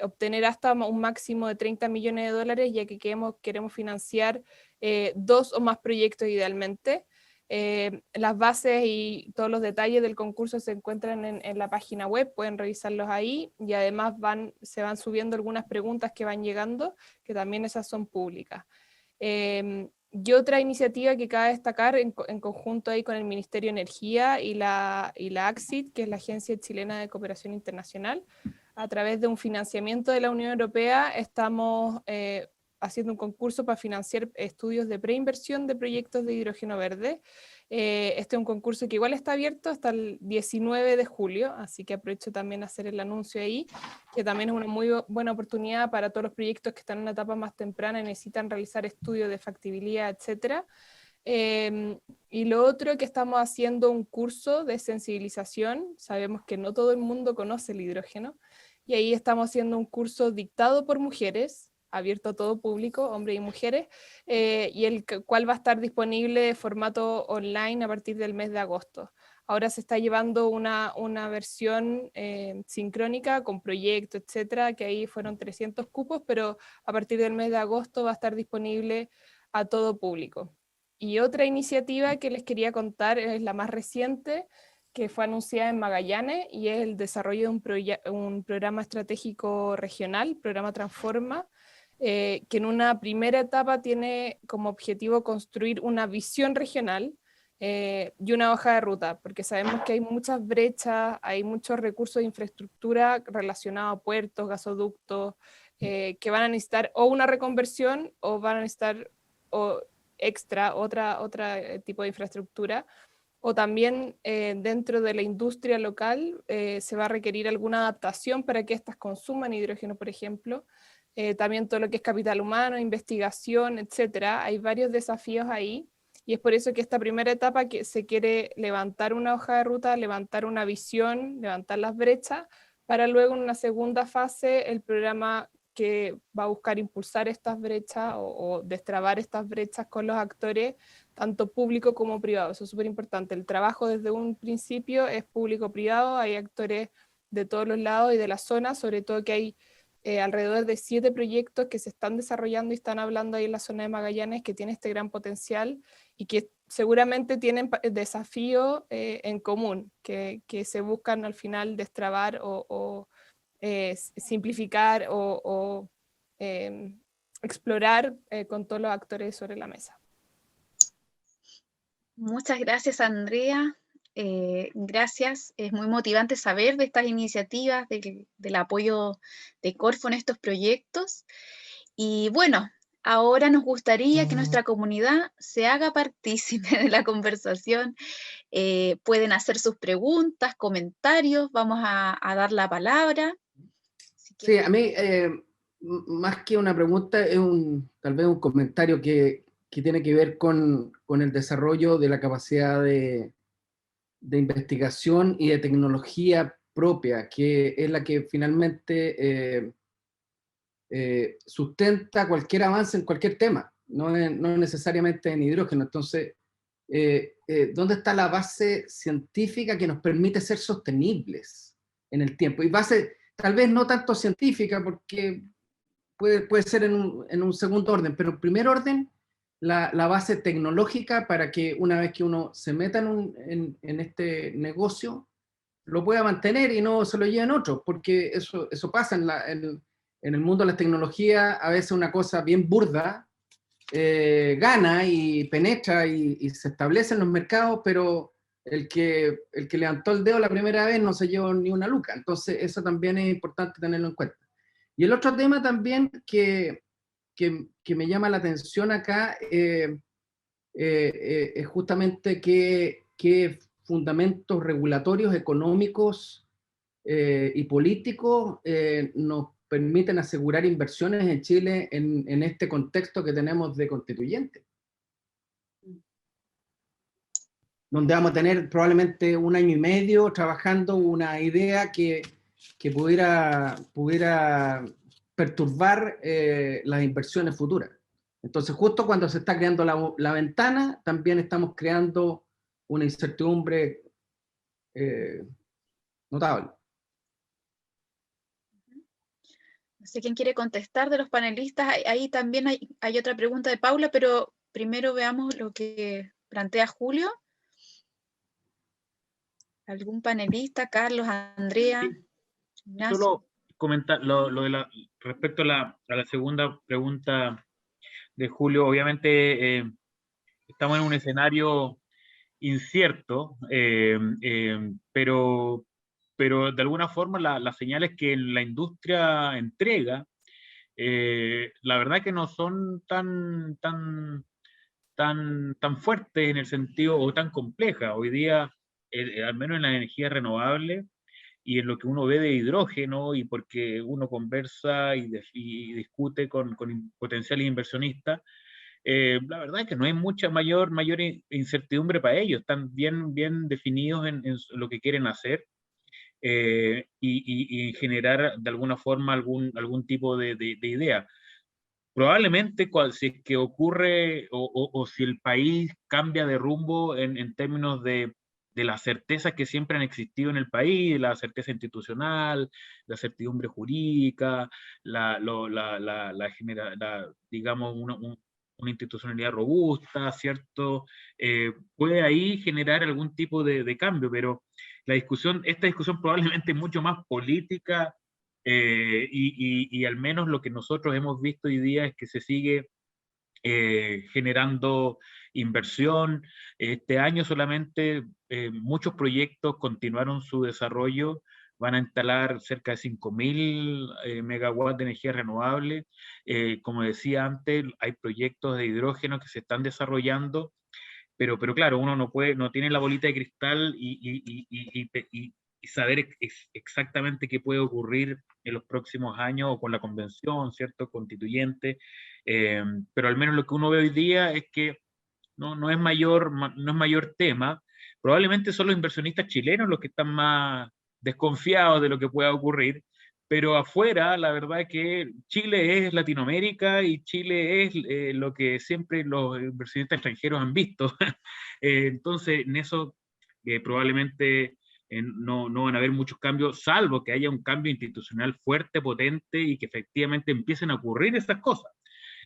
obtener hasta un máximo de 30 millones de dólares, ya que queremos financiar 2 o más proyectos idealmente. Las bases y todos los detalles del concurso se encuentran en la página web, pueden revisarlos ahí, y además se van subiendo algunas preguntas que van llegando, que también esas son públicas. Y otra iniciativa que cabe destacar en conjunto ahí con el Ministerio de Energía y la ACSID, que es la Agencia Chilena de Cooperación Internacional, a través de un financiamiento de la Unión Europea estamos haciendo un concurso para financiar estudios de preinversión de proyectos de hidrógeno verde. Este es un concurso que igual está abierto hasta el 19 de julio, así que aprovecho también a hacer el anuncio ahí, que también es una muy buena oportunidad para todos los proyectos que están en una etapa más temprana y necesitan realizar estudios de factibilidad, etcétera. Y lo otro, que estamos haciendo un curso de sensibilización. Sabemos que no todo el mundo conoce el hidrógeno, y ahí estamos haciendo un curso dictado por mujeres, abierto a todo público, hombres y mujeres, y el cual va a estar disponible de formato online a partir del mes de agosto. Ahora se está llevando una versión sincrónica con proyectos, etcétera, que ahí fueron 300 cupos, pero a partir del mes de agosto va a estar disponible a todo público. Y otra iniciativa que les quería contar es la más reciente, que fue anunciada en Magallanes, y es el desarrollo de un programa estratégico regional, programa Transforma, que en una primera etapa tiene como objetivo construir una visión regional y una hoja de ruta, porque sabemos que hay muchas brechas, hay muchos recursos de infraestructura relacionados a puertos, gasoductos, que van a necesitar o una reconversión o van a necesitar extra, otra tipo de infraestructura, o también dentro de la industria local se va a requerir alguna adaptación para que éstas consuman hidrógeno, por ejemplo. También todo lo que es capital humano, investigación, etcétera. Hay varios desafíos ahí, y es por eso que esta primera etapa que se quiere levantar una hoja de ruta, levantar una visión, levantar las brechas, para luego en una segunda fase el programa que va a buscar impulsar estas brechas o destrabar estas brechas con los actores, tanto público como privado. Eso es súper importante. El trabajo desde un principio es público-privado, hay actores de todos los lados y de la zona, sobre todo que hay alrededor de 7 proyectos que se están desarrollando y están hablando ahí en la zona de Magallanes, que tiene este gran potencial y que seguramente tienen desafíos en común, que se buscan al final destrabar o simplificar o explorar con todos los actores sobre la mesa. Muchas gracias, Andrea. Gracias, es muy motivante saber de estas iniciativas, del apoyo de Corfo en estos proyectos. Y bueno, ahora nos gustaría que nuestra comunidad se haga partícipe de la conversación. Pueden hacer sus preguntas, comentarios, vamos a dar la palabra. Sí, a mí, más que una pregunta, es tal vez un comentario que tiene que ver con el desarrollo de la capacidad de investigación y de tecnología propia, que es la que finalmente sustenta cualquier avance en cualquier tema, no necesariamente en hidrógeno. Entonces, ¿dónde está la base científica que nos permite ser sostenibles en el tiempo? Y base, tal vez no tanto científica, porque puede ser en un segundo orden, pero en primer orden, la base tecnológica para que una vez que uno se meta en este negocio, lo pueda mantener y no se lo lleven otros, porque eso pasa en el mundo de las tecnologías. A veces una cosa bien burda gana y penetra y se establece en los mercados, pero el que levantó el dedo la primera vez no se llevó ni una luca. Entonces eso también es importante tenerlo en cuenta. Y el otro tema también que me llama la atención acá es justamente qué fundamentos regulatorios, económicos y políticos nos permiten asegurar inversiones en Chile en este contexto que tenemos de constituyente, donde vamos a tener probablemente 1 año y medio trabajando una idea que pudiera perturbar las inversiones futuras. Entonces, justo cuando se está creando la ventana, también estamos creando una incertidumbre notable. No sé quién quiere contestar de los panelistas. Ahí también hay otra pregunta de Paula, pero primero veamos lo que plantea Julio. ¿Algún panelista? Carlos, Andrea, Ignacio. Solo comentar respecto a la segunda pregunta de Julio. Obviamente estamos en un escenario incierto, pero de alguna forma las señales que la industria entrega, la verdad que no son tan tan fuertes en el sentido, o tan complejas. Hoy día, al menos en la energía renovable, y en lo que uno ve de hidrógeno, y porque uno conversa y discute con potenciales inversionistas, la verdad es que no hay mucha mayor incertidumbre para ellos, están bien definidos en lo que quieren hacer, y generar de alguna forma algún tipo de idea. Probablemente si es que ocurre o si el país cambia de rumbo en términos de las certezas que siempre han existido en el país, la certeza institucional, la certidumbre jurídica, digamos, una institucionalidad robusta, ¿cierto? Puede ahí generar algún tipo de cambio, pero esta discusión probablemente es mucho más política, y al menos lo que nosotros hemos visto hoy día es que se sigue generando inversión. Este año solamente muchos proyectos continuaron su desarrollo, van a instalar cerca de 5.000 megawatts de energía renovable. Como decía antes, hay proyectos de hidrógeno que se están desarrollando, pero claro, uno no tiene la bolita de cristal y saber exactamente qué puede ocurrir en los próximos años o con la convención, ¿cierto?, constituyente, pero al menos lo que uno ve hoy día es que no es mayor tema. Probablemente son los inversionistas chilenos los que están más desconfiados de lo que pueda ocurrir, pero afuera la verdad es que Chile es Latinoamérica y Chile es lo que siempre los inversionistas extranjeros han visto. Entonces, en eso probablemente no van a haber muchos cambios, salvo que haya un cambio institucional fuerte, potente, y que efectivamente empiecen a ocurrir estas cosas.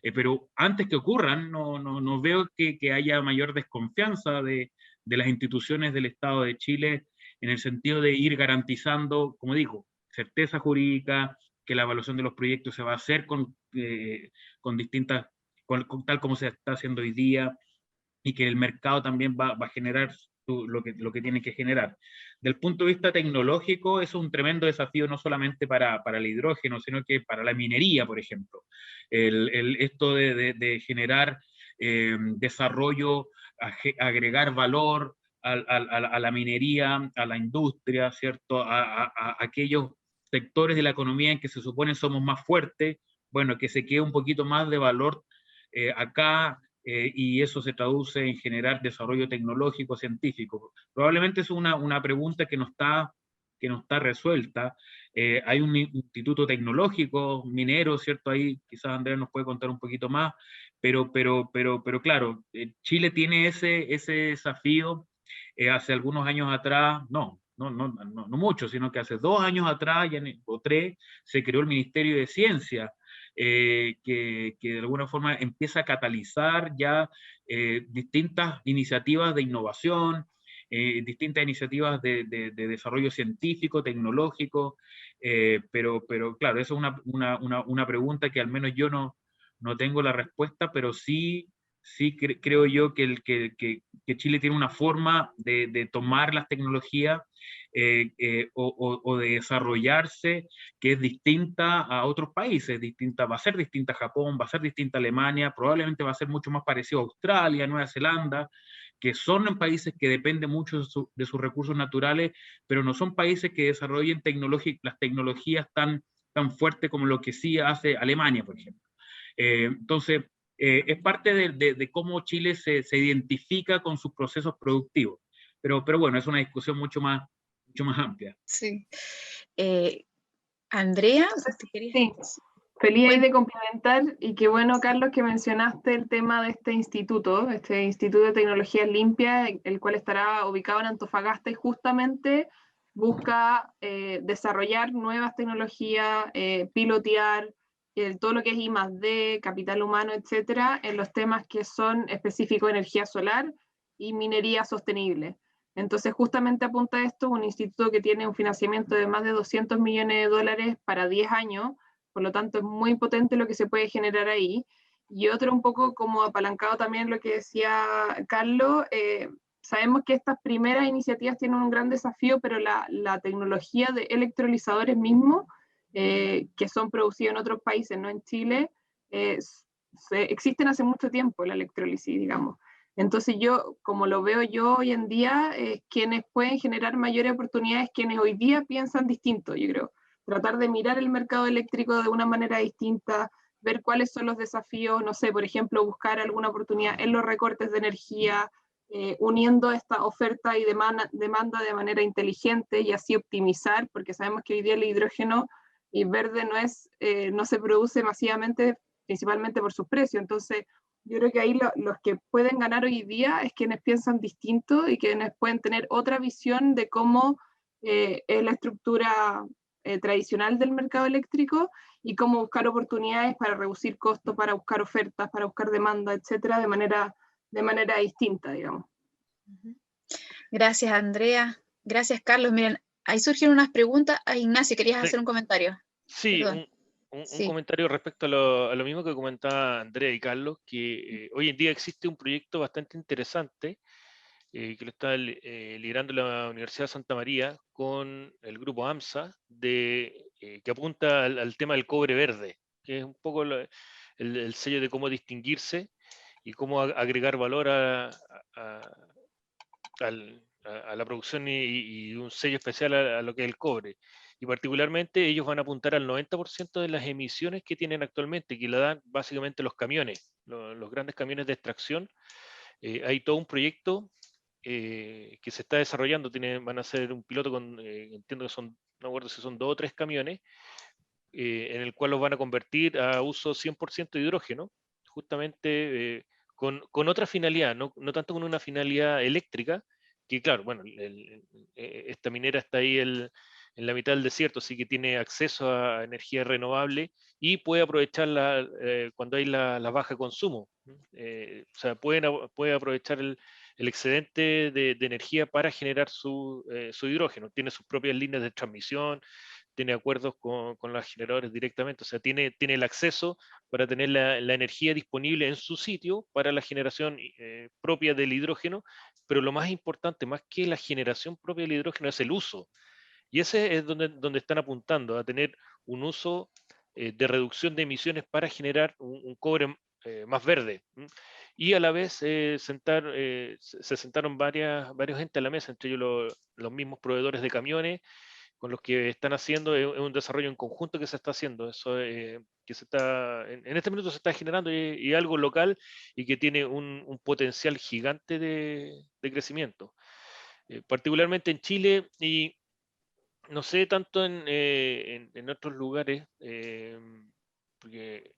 Pero antes que ocurran, no veo que haya mayor desconfianza de las instituciones del Estado de Chile, en el sentido de ir garantizando, como digo, certeza jurídica, que la evaluación de los proyectos se va a hacer con tal como se está haciendo hoy día, y que el mercado también va a generar lo que tiene que generar. Del punto de vista tecnológico, eso es un tremendo desafío, no solamente para el hidrógeno, sino que para la minería, por ejemplo. Esto de generar desarrollo, agregar valor a la minería, a la industria, ¿cierto? A aquellos sectores de la economía en que se supone somos más fuertes, bueno, que se quede un poquito más de valor acá, y eso se traduce en generar desarrollo tecnológico, científico. Probablemente es una pregunta que no está resuelta. Hay un instituto tecnológico minero, ¿cierto? Ahí quizás Andrea nos puede contar un poquito más, pero claro, Chile tiene ese desafío. Hace algunos años atrás, no mucho, sino que hace 2 años atrás, o 3, se creó el Ministerio de Ciencia, que de alguna forma empieza a catalizar ya distintas iniciativas de innovación, distintas iniciativas de desarrollo científico, tecnológico, pero claro, eso es una pregunta que al menos yo no tengo la respuesta, pero sí creo yo que Chile tiene una forma de tomar las tecnologías o de desarrollarse que es distinta a otros países, va a ser distinta a Japón, va a ser distinta a Alemania, probablemente va a ser mucho más parecido a Australia, Nueva Zelanda, que son países que dependen mucho de sus recursos naturales, pero no son países que desarrollen las tecnologías tan fuertes como lo que sí hace Alemania, por ejemplo. Entonces, es parte de cómo Chile se identifica con sus procesos productivos. Pero bueno, es una discusión mucho más amplia. Sí. Andrea, ¿te querías? Sí, feliz de complementar, y qué bueno, Carlos, que mencionaste el tema de este Instituto de Tecnologías Limpias, el cual estará ubicado en Antofagasta, y justamente busca desarrollar nuevas tecnologías, pilotear todo lo que es I+D, capital humano, etcétera, en los temas que son específicos de energía solar y minería sostenible. Entonces, justamente apunta a esto un instituto que tiene un financiamiento de más de $200 millones para 10 años, por lo tanto es muy potente lo que se puede generar ahí. Y otro un poco como apalancado también lo que decía Carlos, sabemos que estas primeras iniciativas tienen un gran desafío, pero la tecnología de electrolizadores mismos, que son producidos en otros países, no en Chile, existen hace mucho tiempo la electrólisis, digamos. Entonces yo, como lo veo yo hoy en día, quienes pueden generar mayores oportunidades, quienes hoy día piensan distinto, yo creo. Tratar de mirar el mercado eléctrico de una manera distinta, ver cuáles son los desafíos, no sé, por ejemplo, buscar alguna oportunidad en los recortes de energía, uniendo esta oferta y demanda de manera inteligente y así optimizar, porque sabemos que hoy día el hidrógeno y verde no se produce masivamente, principalmente por sus precios. Entonces, yo creo que ahí los que pueden ganar hoy día es quienes piensan distinto y quienes pueden tener otra visión de cómo es la estructura tradicional del mercado eléctrico y cómo buscar oportunidades para reducir costos, para buscar ofertas, para buscar demanda, etcétera, de manera distinta, digamos. Gracias, Andrea. Gracias, Carlos. Miren, ahí surgieron unas preguntas. Ignacio, ¿querías hacer un comentario? Sí, un comentario respecto a lo mismo que comentaba Andrea y Carlos, que hoy en día existe un proyecto bastante interesante que lo está liderando la Universidad de Santa María con el grupo AMSA, que apunta al tema del cobre verde, que es un poco el sello de cómo distinguirse y cómo agregar valor a la producción y un sello especial a lo que es el cobre. Y particularmente ellos van a apuntar al 90% de las emisiones que tienen actualmente, que la dan básicamente los camiones, los grandes camiones de extracción. Hay todo un proyecto que se está desarrollando, van a hacer un piloto con, entiendo que son, no recuerdo si son 2 o 3 camiones, en el cual los van a convertir a uso 100% de hidrógeno, justamente con otra finalidad, no tanto con una finalidad eléctrica, que claro, bueno, esta minera está ahí en la mitad del desierto, así que tiene acceso a energía renovable y puede aprovecharla cuando hay la baja consumo. O sea, puede aprovechar el excedente de energía para generar su hidrógeno. Tiene sus propias líneas de transmisión, tiene acuerdos con los generadores directamente, o sea, tiene el acceso para tener la energía disponible en su sitio para la generación propia del hidrógeno, pero lo más importante, más que la generación propia del hidrógeno, es el uso. Y ese es donde están apuntando, a tener un uso de reducción de emisiones para generar un cobre más verde. Y a la vez se sentaron varios gente a la mesa, entre ellos los mismos proveedores de camiones, con los que están haciendo, es un desarrollo en conjunto que se está haciendo, eso que en este minuto se está generando y algo local y que tiene un potencial gigante de crecimiento, particularmente en Chile y no sé tanto en otros lugares, porque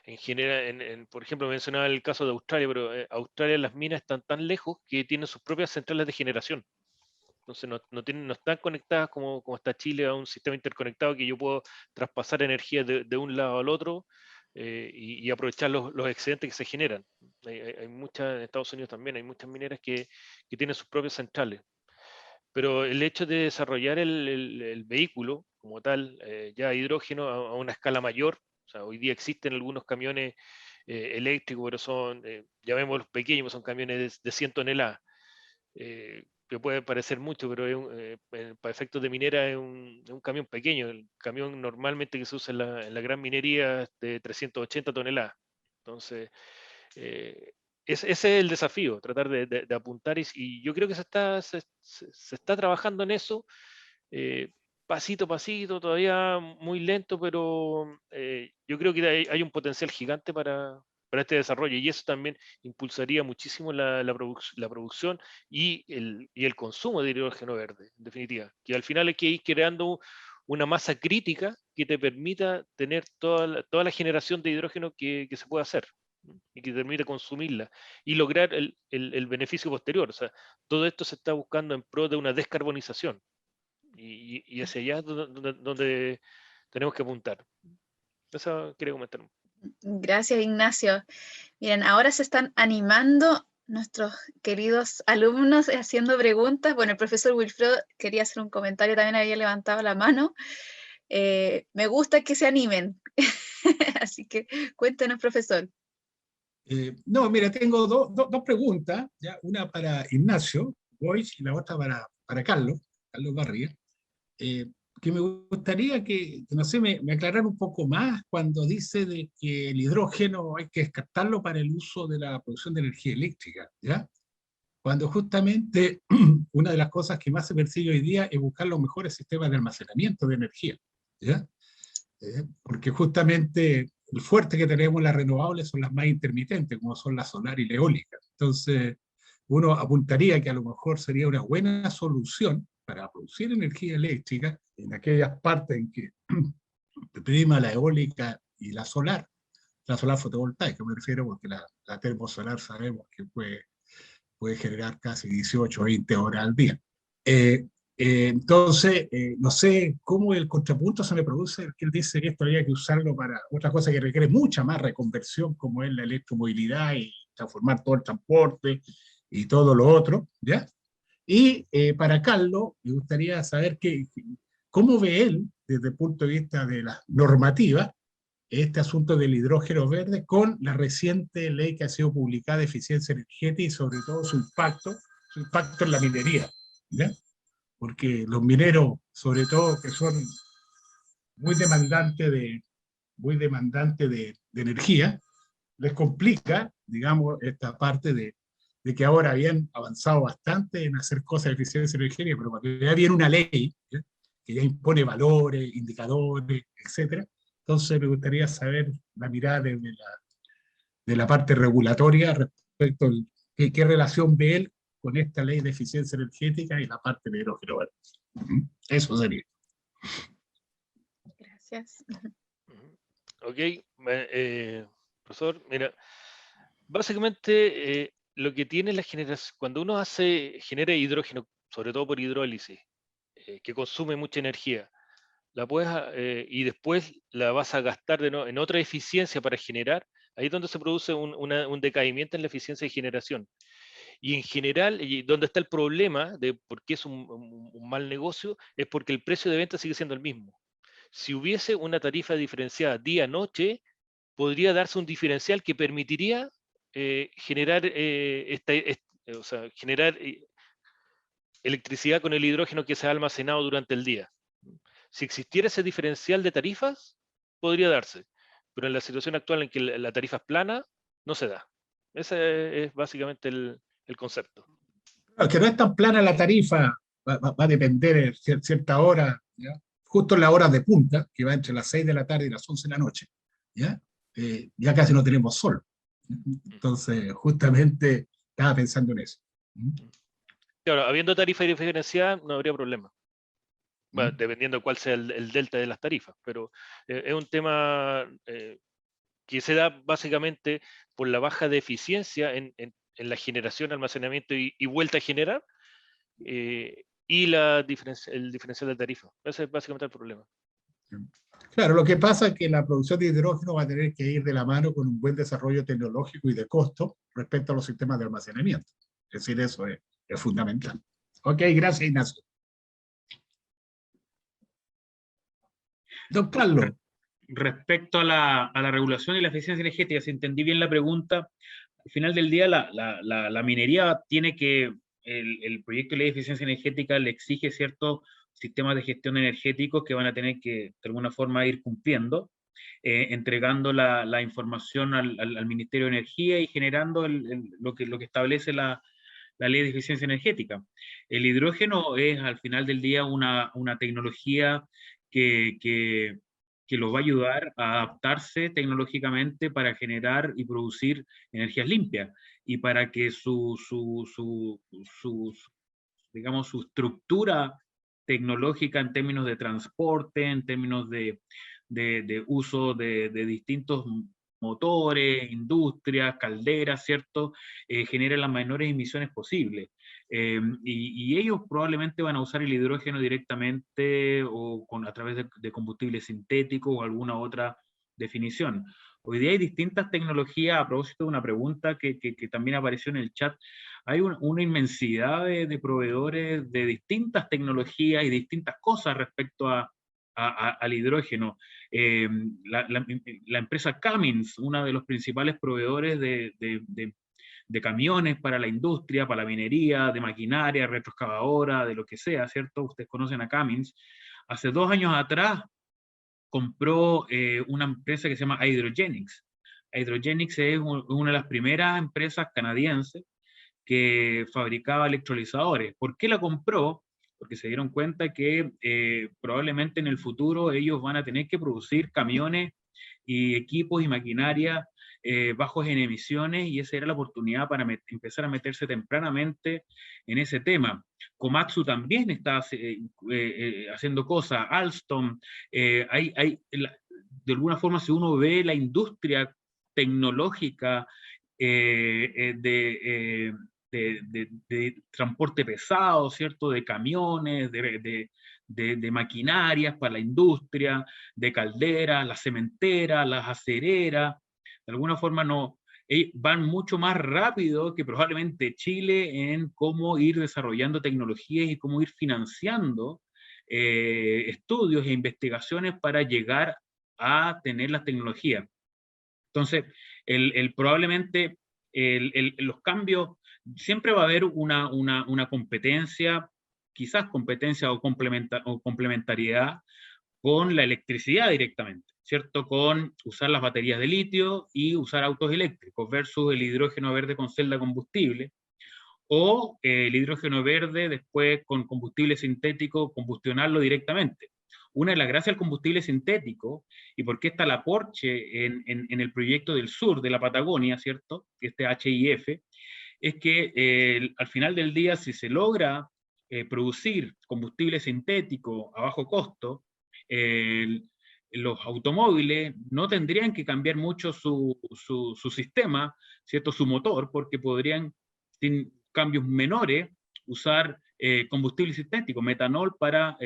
en general, por ejemplo, mencionaba el caso de Australia, pero Australia las minas están tan lejos que tienen sus propias centrales de generación. Entonces no están conectadas como está Chile a un sistema interconectado que yo puedo traspasar energía de un lado al otro y aprovechar los excedentes que se generan. Hay muchas, en Estados Unidos también, hay muchas mineras que tienen sus propias centrales. Pero el hecho de desarrollar el vehículo como tal, ya hidrógeno a una escala mayor, o sea, hoy día existen algunos camiones eléctricos, pero son, llamémoslos pequeños, son camiones de 100 toneladas. Que puede parecer mucho, pero para efectos de minera es un camión pequeño. El camión normalmente que se usa en la gran minería es de 380 toneladas. Entonces, ese es el desafío, tratar de apuntar y yo creo que se está trabajando en eso, pasito a pasito, todavía muy lento, pero yo creo que hay un potencial gigante para este desarrollo y eso también impulsaría muchísimo la producción y el consumo de hidrógeno verde, en definitiva, que al final hay que ir creando una masa crítica que te permita tener toda la generación de hidrógeno que se pueda hacer y que te permite consumirla y lograr el beneficio posterior. O sea, todo esto se está buscando en pro de una descarbonización y hacia allá es donde tenemos que apuntar. Eso quería comentar. Gracias, Ignacio. Miren, ahora se están animando nuestros queridos alumnos haciendo preguntas. Bueno, el profesor Wilfredo quería hacer un comentario, también había levantado la mano. Me gusta que se animen. Así que cuéntenos, profesor. No, mira, tengo dos preguntas, ¿ya? Una para Ignacio Boix y la otra para Carlos Barriga. que me gustaría que no sé, me aclararan un poco más cuando dice de que el hidrógeno hay que descartarlo para el uso de la producción de energía eléctrica, ¿ya? Cuando justamente una de las cosas que más se persigue hoy día es buscar los mejores sistemas de almacenamiento de energía, ¿ya? Porque justamente el fuerte que tenemos en las renovables son las más intermitentes, como son la solar y la eólica. Entonces, uno apuntaría que a lo mejor sería una buena solución para producir energía eléctrica en aquellas partes en que prima la eólica y la solar fotovoltaica, me refiero, porque la termosolar sabemos que puede generar casi 18 o 20 horas al día. Entonces, no sé cómo el contrapunto se me produce, que él dice que esto habría que usarlo para otra cosa que requiere mucha más reconversión, como es la electromovilidad y transformar todo el transporte y todo lo otro, ¿ya? Y para Carlos, me gustaría saber cómo ve él, desde el punto de vista de la normativa, este asunto del hidrógeno verde con la reciente ley que ha sido publicada de eficiencia energética y sobre todo su impacto en la minería, ¿ya? Porque los mineros, sobre todo, que son muy demandantes de energía, les complica, digamos, esta parte de que ahora habían avanzado bastante en hacer cosas de eficiencia energética, pero cuando ya viene una ley, ¿ya?, que ya impone valores, indicadores, etcétera. Entonces me gustaría saber la mirada de la parte regulatoria respecto a qué relación ve él con esta ley de eficiencia energética y la parte de hidrógeno verde. Eso sería. Gracias. Ok, profesor, mira, básicamente lo que tiene la generación, cuando uno genera hidrógeno, sobre todo por hidrólisis, que consume mucha energía, y después la vas a gastar en otra eficiencia para generar, ahí es donde se produce un decaimiento en la eficiencia de generación. Y en general, y donde está el problema de por qué es un mal negocio, es porque el precio de venta sigue siendo el mismo. Si hubiese una tarifa diferenciada día-noche, podría darse un diferencial que permitiría generar, generar electricidad con el hidrógeno que se ha almacenado durante el día. Si existiera ese diferencial de tarifas, podría darse, pero en la situación actual en que la tarifa es plana, no se da. Ese es básicamente el concepto. Claro, que no es tan plana la tarifa, va a depender de cierta hora, ¿ya? Justo en la hora de punta, que va entre las 6 de la tarde y las 11 de la noche, ¿ya? Ya casi no tenemos sol. Entonces, justamente estaba pensando en eso. Claro, habiendo tarifa diferenciada, no habría problema. Bueno, dependiendo de cuál sea el delta de las tarifas, pero es un tema que se da básicamente por la baja de eficiencia en la generación, almacenamiento y vuelta a generar, y el diferencial de tarifa. Ese es básicamente el problema. Claro, lo que pasa es que la producción de hidrógeno va a tener que ir de la mano con un buen desarrollo tecnológico y de costo respecto a los sistemas de almacenamiento. Es decir, eso es fundamental. Ok, gracias, Ignacio. Don Carlos. Respecto a la regulación y la eficiencia energética, si entendí bien la pregunta, al final del día la minería tiene que, el proyecto de ley de eficiencia energética le exige ciertos sistemas de gestión energéticos que van a tener que de alguna forma ir cumpliendo, entregando la información al Ministerio de Energía y generando lo que establece la ley de eficiencia energética. El hidrógeno es al final del día una tecnología que lo va a ayudar a adaptarse tecnológicamente para generar y producir energías limpias y para que digamos, su estructura tecnológica en términos de transporte, en términos de uso de distintos motores, industrias, calderas, ¿cierto? Genere las menores emisiones posibles. Y ellos probablemente van a usar el hidrógeno directamente o a través de combustible sintético o alguna otra definición. Hoy día hay distintas tecnologías, a propósito de una pregunta que también apareció en el chat, hay una inmensidad de proveedores de distintas tecnologías y distintas cosas respecto al hidrógeno. La empresa Cummins, uno de los principales proveedores de camiones para la industria, para la minería, de maquinaria, retroexcavadora, de lo que sea, ¿cierto? Ustedes conocen a Cummins. hace 2 años atrás compró una empresa que se llama Hydrogenics. Hydrogenics es una de las primeras empresas canadienses que fabricaba electrolizadores. ¿Por qué la compró? Porque se dieron cuenta que probablemente en el futuro ellos van a tener que producir camiones y equipos y maquinaria bajos en emisiones, y esa era la oportunidad para empezar a meterse tempranamente en ese tema. Komatsu también está haciendo cosas, Alstom, de alguna forma, si uno ve la industria tecnológica de transporte pesado, ¿cierto? De camiones, de maquinarias para la industria, de calderas, las cementeras, las acereras, de alguna forma van mucho más rápido que probablemente Chile en cómo ir desarrollando tecnologías y cómo ir financiando estudios e investigaciones para llegar a tener las tecnologías. Entonces, probablemente los cambios, siempre va a haber una competencia, quizás competencia o complementariedad con la electricidad directamente, ¿cierto? Con usar las baterías de litio y usar autos eléctricos versus el hidrógeno verde con celda combustible, o el hidrógeno verde después con combustible sintético, combustionarlo directamente. Una de las gracias al combustible sintético, y por qué está la Porsche en el proyecto del sur de la Patagonia, ¿cierto? Este HIF, es que al final del día, si se logra producir combustible sintético a bajo costo, los automóviles no tendrían que cambiar mucho su sistema, ¿cierto? Su motor, porque podrían, sin cambios menores, usar combustible sintético, metanol, para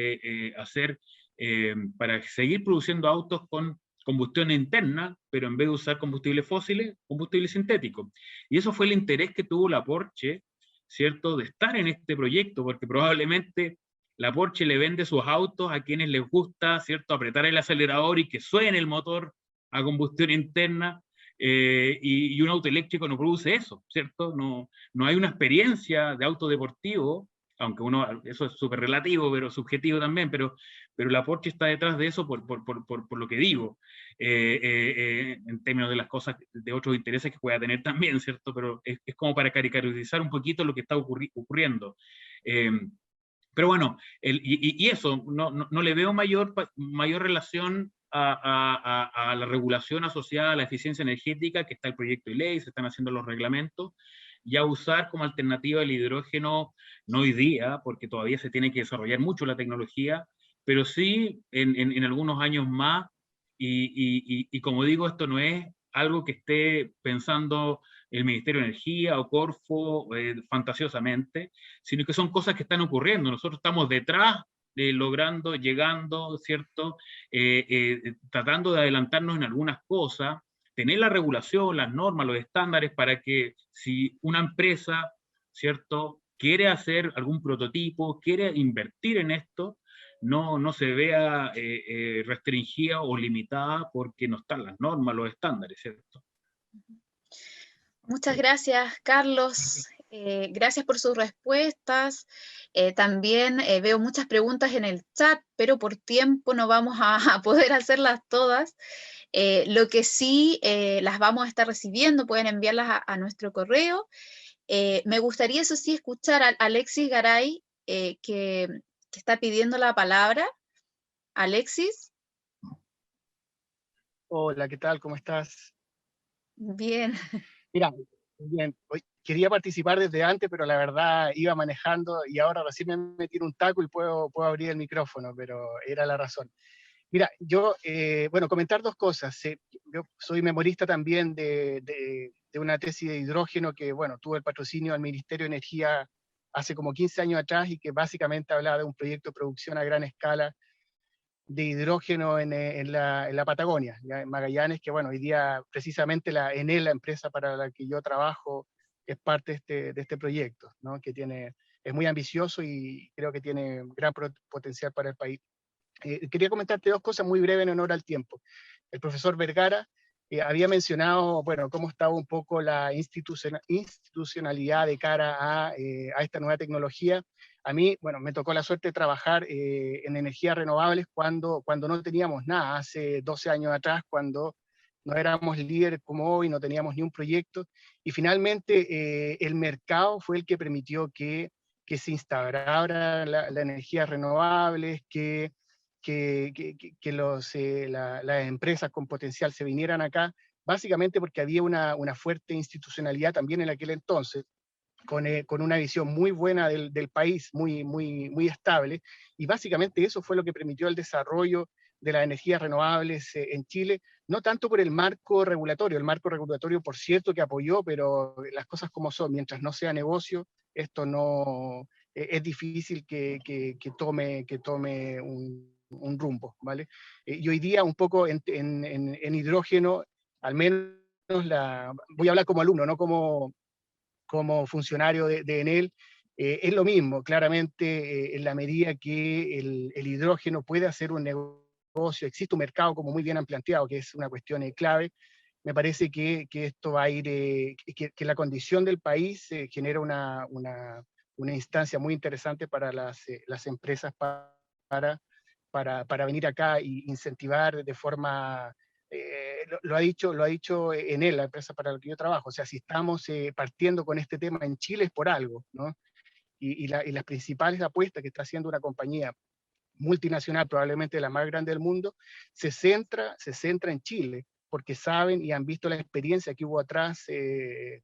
para seguir produciendo autos con combustión interna, pero en vez de usar combustibles fósiles, combustible sintético. Y eso fue el interés que tuvo la Porsche, ¿cierto?, de estar en este proyecto, porque probablemente la Porsche le vende sus autos a quienes les gusta, ¿cierto?, apretar el acelerador y que suene el motor a combustión interna, y un auto eléctrico no produce eso, ¿cierto? No hay una experiencia de auto deportivo, aunque eso es súper relativo, pero subjetivo también, pero la Porsche está detrás de eso por lo que digo, en términos de las cosas, de otros intereses que pueda tener también, ¿cierto? Pero es como para caricaturizar un poquito lo que está ocurriendo. Pero bueno, y eso, no le veo mayor relación a la regulación asociada a la eficiencia energética, que está el proyecto de ley, se están haciendo los reglamentos, y a usar como alternativa el hidrógeno, no hoy día, porque todavía se tiene que desarrollar mucho la tecnología, pero sí en algunos años más, y como digo, esto no es algo que esté pensando el Ministerio de Energía o Corfo fantasiosamente, sino que son cosas que están ocurriendo. Nosotros estamos detrás, llegando, ¿cierto? Tratando de adelantarnos en algunas cosas, tener la regulación, las normas, los estándares, para que si una empresa, ¿cierto?, quiere hacer algún prototipo, quiere invertir en esto, no se vea restringida o limitada porque no están las normas, los estándares, ¿cierto? Muchas gracias, Carlos. Gracias por sus respuestas. También veo muchas preguntas en el chat, pero por tiempo no vamos a poder hacerlas todas. Lo que sí las vamos a estar recibiendo, pueden enviarlas a nuestro correo. Me gustaría, eso sí, escuchar a Alexis Garay, que está pidiendo la palabra. Alexis. Hola, ¿qué tal? ¿Cómo estás? Bien. Mira, bien. Hoy quería participar desde antes, pero la verdad iba manejando y ahora recién me metí en un taco y puedo abrir el micrófono, pero era la razón. Mira, yo, bueno, comentar dos cosas. Yo soy memorista también de una tesis de hidrógeno que, bueno, tuvo el patrocinio del Ministerio de Energía hace como 15 años atrás, y que básicamente hablaba de un proyecto de producción a gran escala de hidrógeno en la Patagonia, ¿ya? En Magallanes, que bueno, hoy día precisamente la empresa para la que yo trabajo, es parte de este proyecto, ¿no? Que es muy ambicioso y creo que tiene gran potencial para el país. Quería comentarte dos cosas muy breves en honor al tiempo. El profesor Vergara había mencionado, bueno, cómo estaba un poco la institucionalidad de cara a esta nueva tecnología. A mí, bueno, me tocó la suerte de trabajar en energías renovables cuando no teníamos nada, hace 12 años atrás, cuando no éramos líderes como hoy, no teníamos ni un proyecto, y finalmente el mercado fue el que permitió que se instaurara la energía renovables, que las empresas con potencial se vinieran acá, básicamente porque había una fuerte institucionalidad también en aquel entonces, con una visión muy buena del país, muy estable, y básicamente eso fue lo que permitió el desarrollo de las energías renovables en Chile, no tanto por el marco regulatorio por cierto que apoyó, pero las cosas como son, mientras no sea negocio, esto no, es difícil que tome un rumbo, ¿vale? Y hoy día un poco en hidrógeno, al menos voy a hablar como alumno, no como funcionario de Enel, es lo mismo, claramente en la medida que el hidrógeno puede hacer un negocio, existe un mercado como muy bien han planteado, que es una cuestión clave, me parece que esto va a ir, que la condición del país genera una instancia muy interesante para las empresas para venir acá e incentivar de forma lo ha dicho Enel, la empresa para la que yo trabajo. O sea, si estamos partiendo con este tema en Chile es por algo, ¿no? Y las principales apuestas que está haciendo una compañía multinacional, probablemente la más grande del mundo, se centra en Chile, porque saben y han visto la experiencia que hubo atrás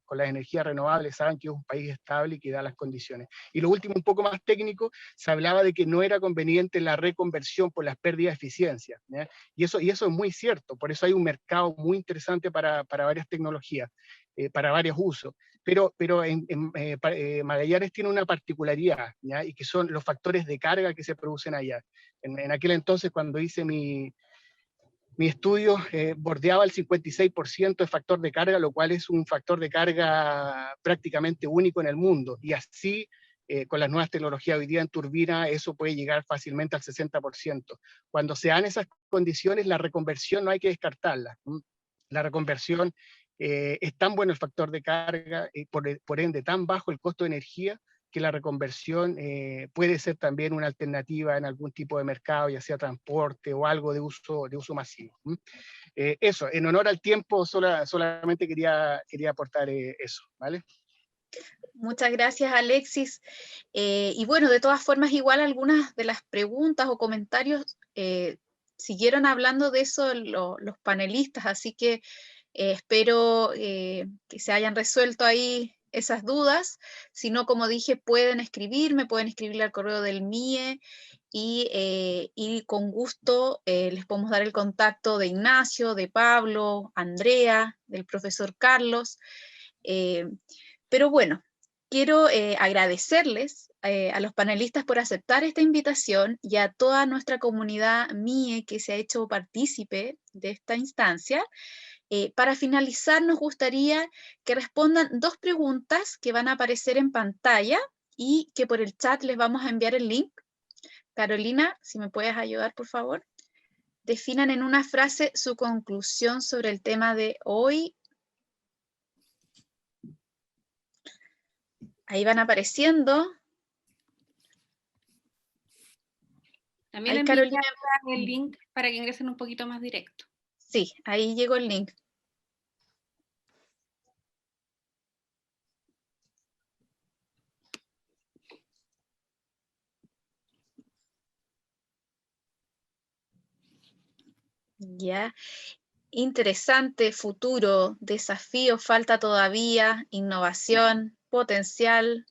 con las energías renovables, saben que es un país estable y que da las condiciones. Y lo último, un poco más técnico, se hablaba de que no era conveniente la reconversión por las pérdidas de eficiencia, ¿ya? Y eso es muy cierto, por eso hay un mercado muy interesante para varias tecnologías, para varios usos. Pero Magallanes tiene una particularidad, ¿ya? Y que son los factores de carga que se producen allá. En aquel entonces, cuando hice mi estudio, bordeaba el 56% de factor de carga, lo cual es un factor de carga prácticamente único en el mundo. Y así, con las nuevas tecnologías hoy día en turbina, eso puede llegar fácilmente al 60%. Cuando se dan esas condiciones, la reconversión no hay que descartarla. La reconversión es tan bueno el factor de carga, por ende tan bajo el costo de energía, que la reconversión puede ser también una alternativa en algún tipo de mercado, ya sea transporte o algo de uso masivo. Eso, en honor al tiempo, solamente quería aportar eso, ¿vale? Muchas gracias, Alexis. Y bueno, de todas formas, igual algunas de las preguntas o comentarios siguieron hablando de eso los panelistas, así que espero que se hayan resuelto ahí esas dudas. Si no, como dije, pueden escribirle al correo del MIE y con gusto les podemos dar el contacto de Ignacio, de Pablo, Andrea, del profesor Carlos. Pero bueno, quiero agradecerles a los panelistas por aceptar esta invitación y a toda nuestra comunidad MIE que se ha hecho partícipe de esta instancia. Para finalizar, nos gustaría que respondan 2 preguntas que van a aparecer en pantalla y que por el chat les vamos a enviar el link. Carolina, si me puedes ayudar, por favor. Definan en una frase su conclusión sobre el tema de hoy. Ahí van apareciendo. También Ahí, en Carolina, el link para que ingresen un poquito más directo. Sí, ahí llegó el link. Ya. Interesante, futuro, desafío, falta todavía, innovación, potencial.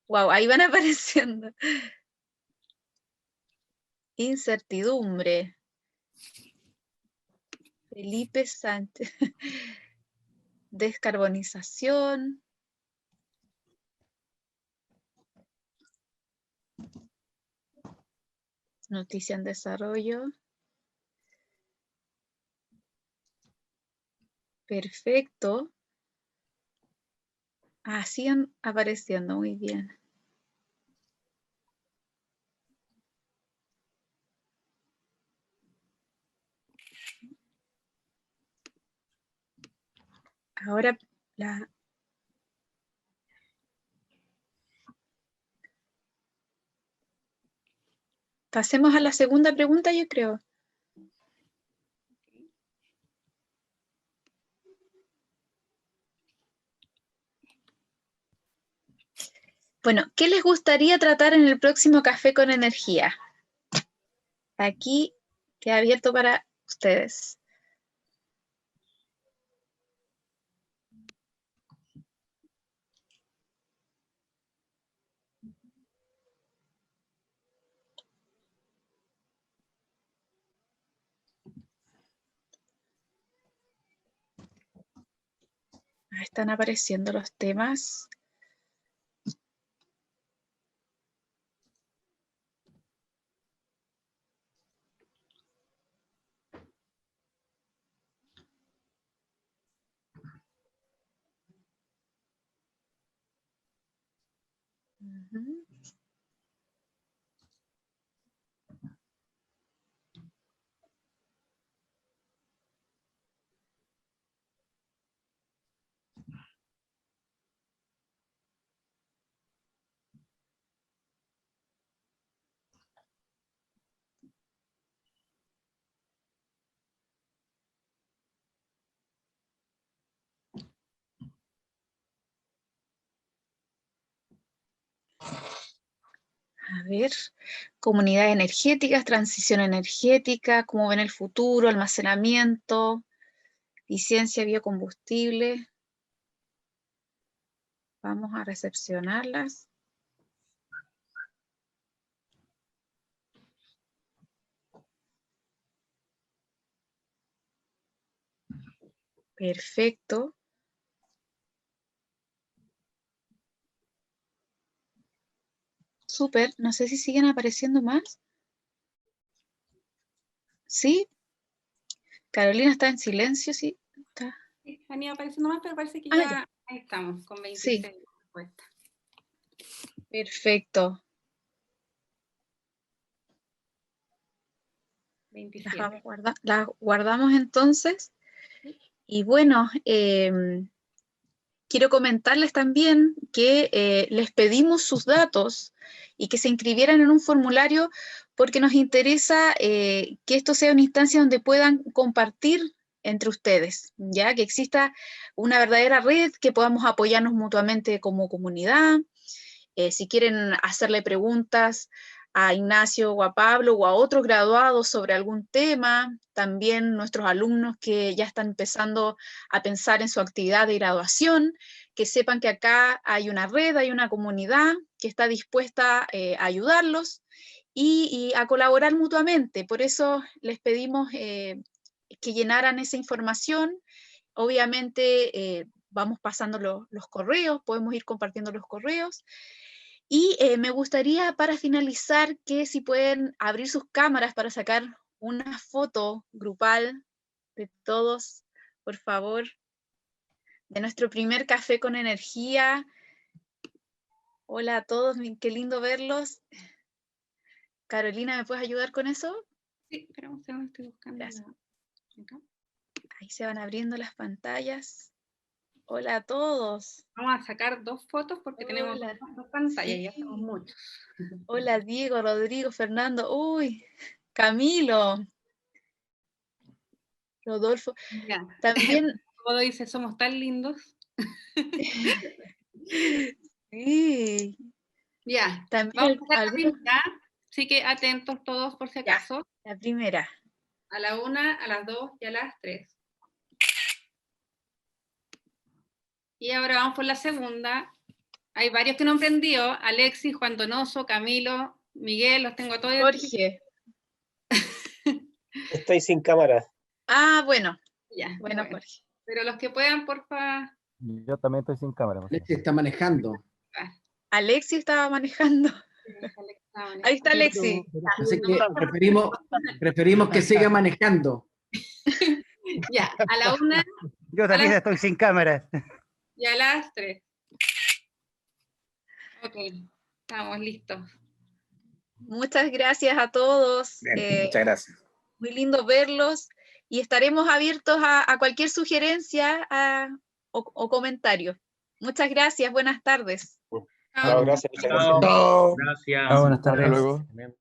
Wow, ahí van apareciendo. Incertidumbre. Felipe Sánchez. Descarbonización. Noticia en desarrollo. Perfecto. Siguen apareciendo, muy bien. Ahora Pasemos a la segunda pregunta, yo creo. Bueno, ¿qué les gustaría tratar en el próximo Café con Energía? Aquí queda abierto para ustedes. Ahí están apareciendo los temas. Ujú. A ver, comunidades energéticas, transición energética, cómo ven el futuro, almacenamiento, eficiencia, biocombustible. Vamos a recepcionarlas. Perfecto. Súper. No sé si siguen apareciendo más. ¿Sí? Carolina está en silencio, sí. Está. Sí, han ido apareciendo más, pero parece que Ah, ya ya. ahí estamos, con 26 Sí. respuestas. Perfecto. 27. Las guardamos entonces. Y bueno, quiero comentarles también que les pedimos sus datos y que se inscribieran en un formulario porque nos interesa que esto sea una instancia donde puedan compartir entre ustedes, ya que exista una verdadera red, que podamos apoyarnos mutuamente como comunidad. Si quieren hacerle preguntas a Ignacio o a Pablo o a otros graduados sobre algún tema, también nuestros alumnos que ya están empezando a pensar en su actividad de graduación, que sepan que acá hay una red, hay una comunidad que está dispuesta a ayudarlos y a colaborar mutuamente. Por eso les pedimos que llenaran esa información. Obviamente vamos pasando los correos, podemos ir compartiendo los correos. Y me gustaría, para finalizar, que si pueden abrir sus cámaras para sacar una foto grupal de todos, por favor, de nuestro primer Café con Energía. Hola a todos, qué lindo verlos. Carolina, ¿me puedes ayudar con eso? Sí, espera un segundo, estoy buscando. Gracias. Acá. Ahí se van abriendo las pantallas. Hola a todos. Vamos a sacar 2 fotos porque tenemos Hola. 2 pantallas, Sí. ya somos muchos. Hola Diego, Rodrigo, Fernando. Uy, Camilo. Rodolfo. Ya. También. Todo dice, somos tan lindos. Sí. Ya, También vamos a sacar la algunos. primera, así que atentos todos por si Ya, acaso. la primera. A la 1, a las 2 y a las 3. Y ahora vamos por la segunda. Hay varios que no han prendido. Alexis, Juan Donoso, Camilo, Miguel, los tengo a todos. Jorge. Estoy sin cámara. Ah, bueno. Ya, Bueno, Jorge. pero los que puedan, porfa. Yo también estoy sin cámara. Alexis está manejando. Alexis estaba manejando. Ahí está Alexis. Así que preferimos que siga manejando. Ya, a la 1. Yo también estoy sin cámara. Y a las 3. Ok, estamos listos. Muchas gracias a todos. Bien, muchas gracias. Muy lindo verlos y estaremos abiertos a cualquier sugerencia o comentario. Muchas gracias, buenas tardes. Chao, gracias. Muchas gracias. Chao. Gracias. Buenas tardes. Hasta luego.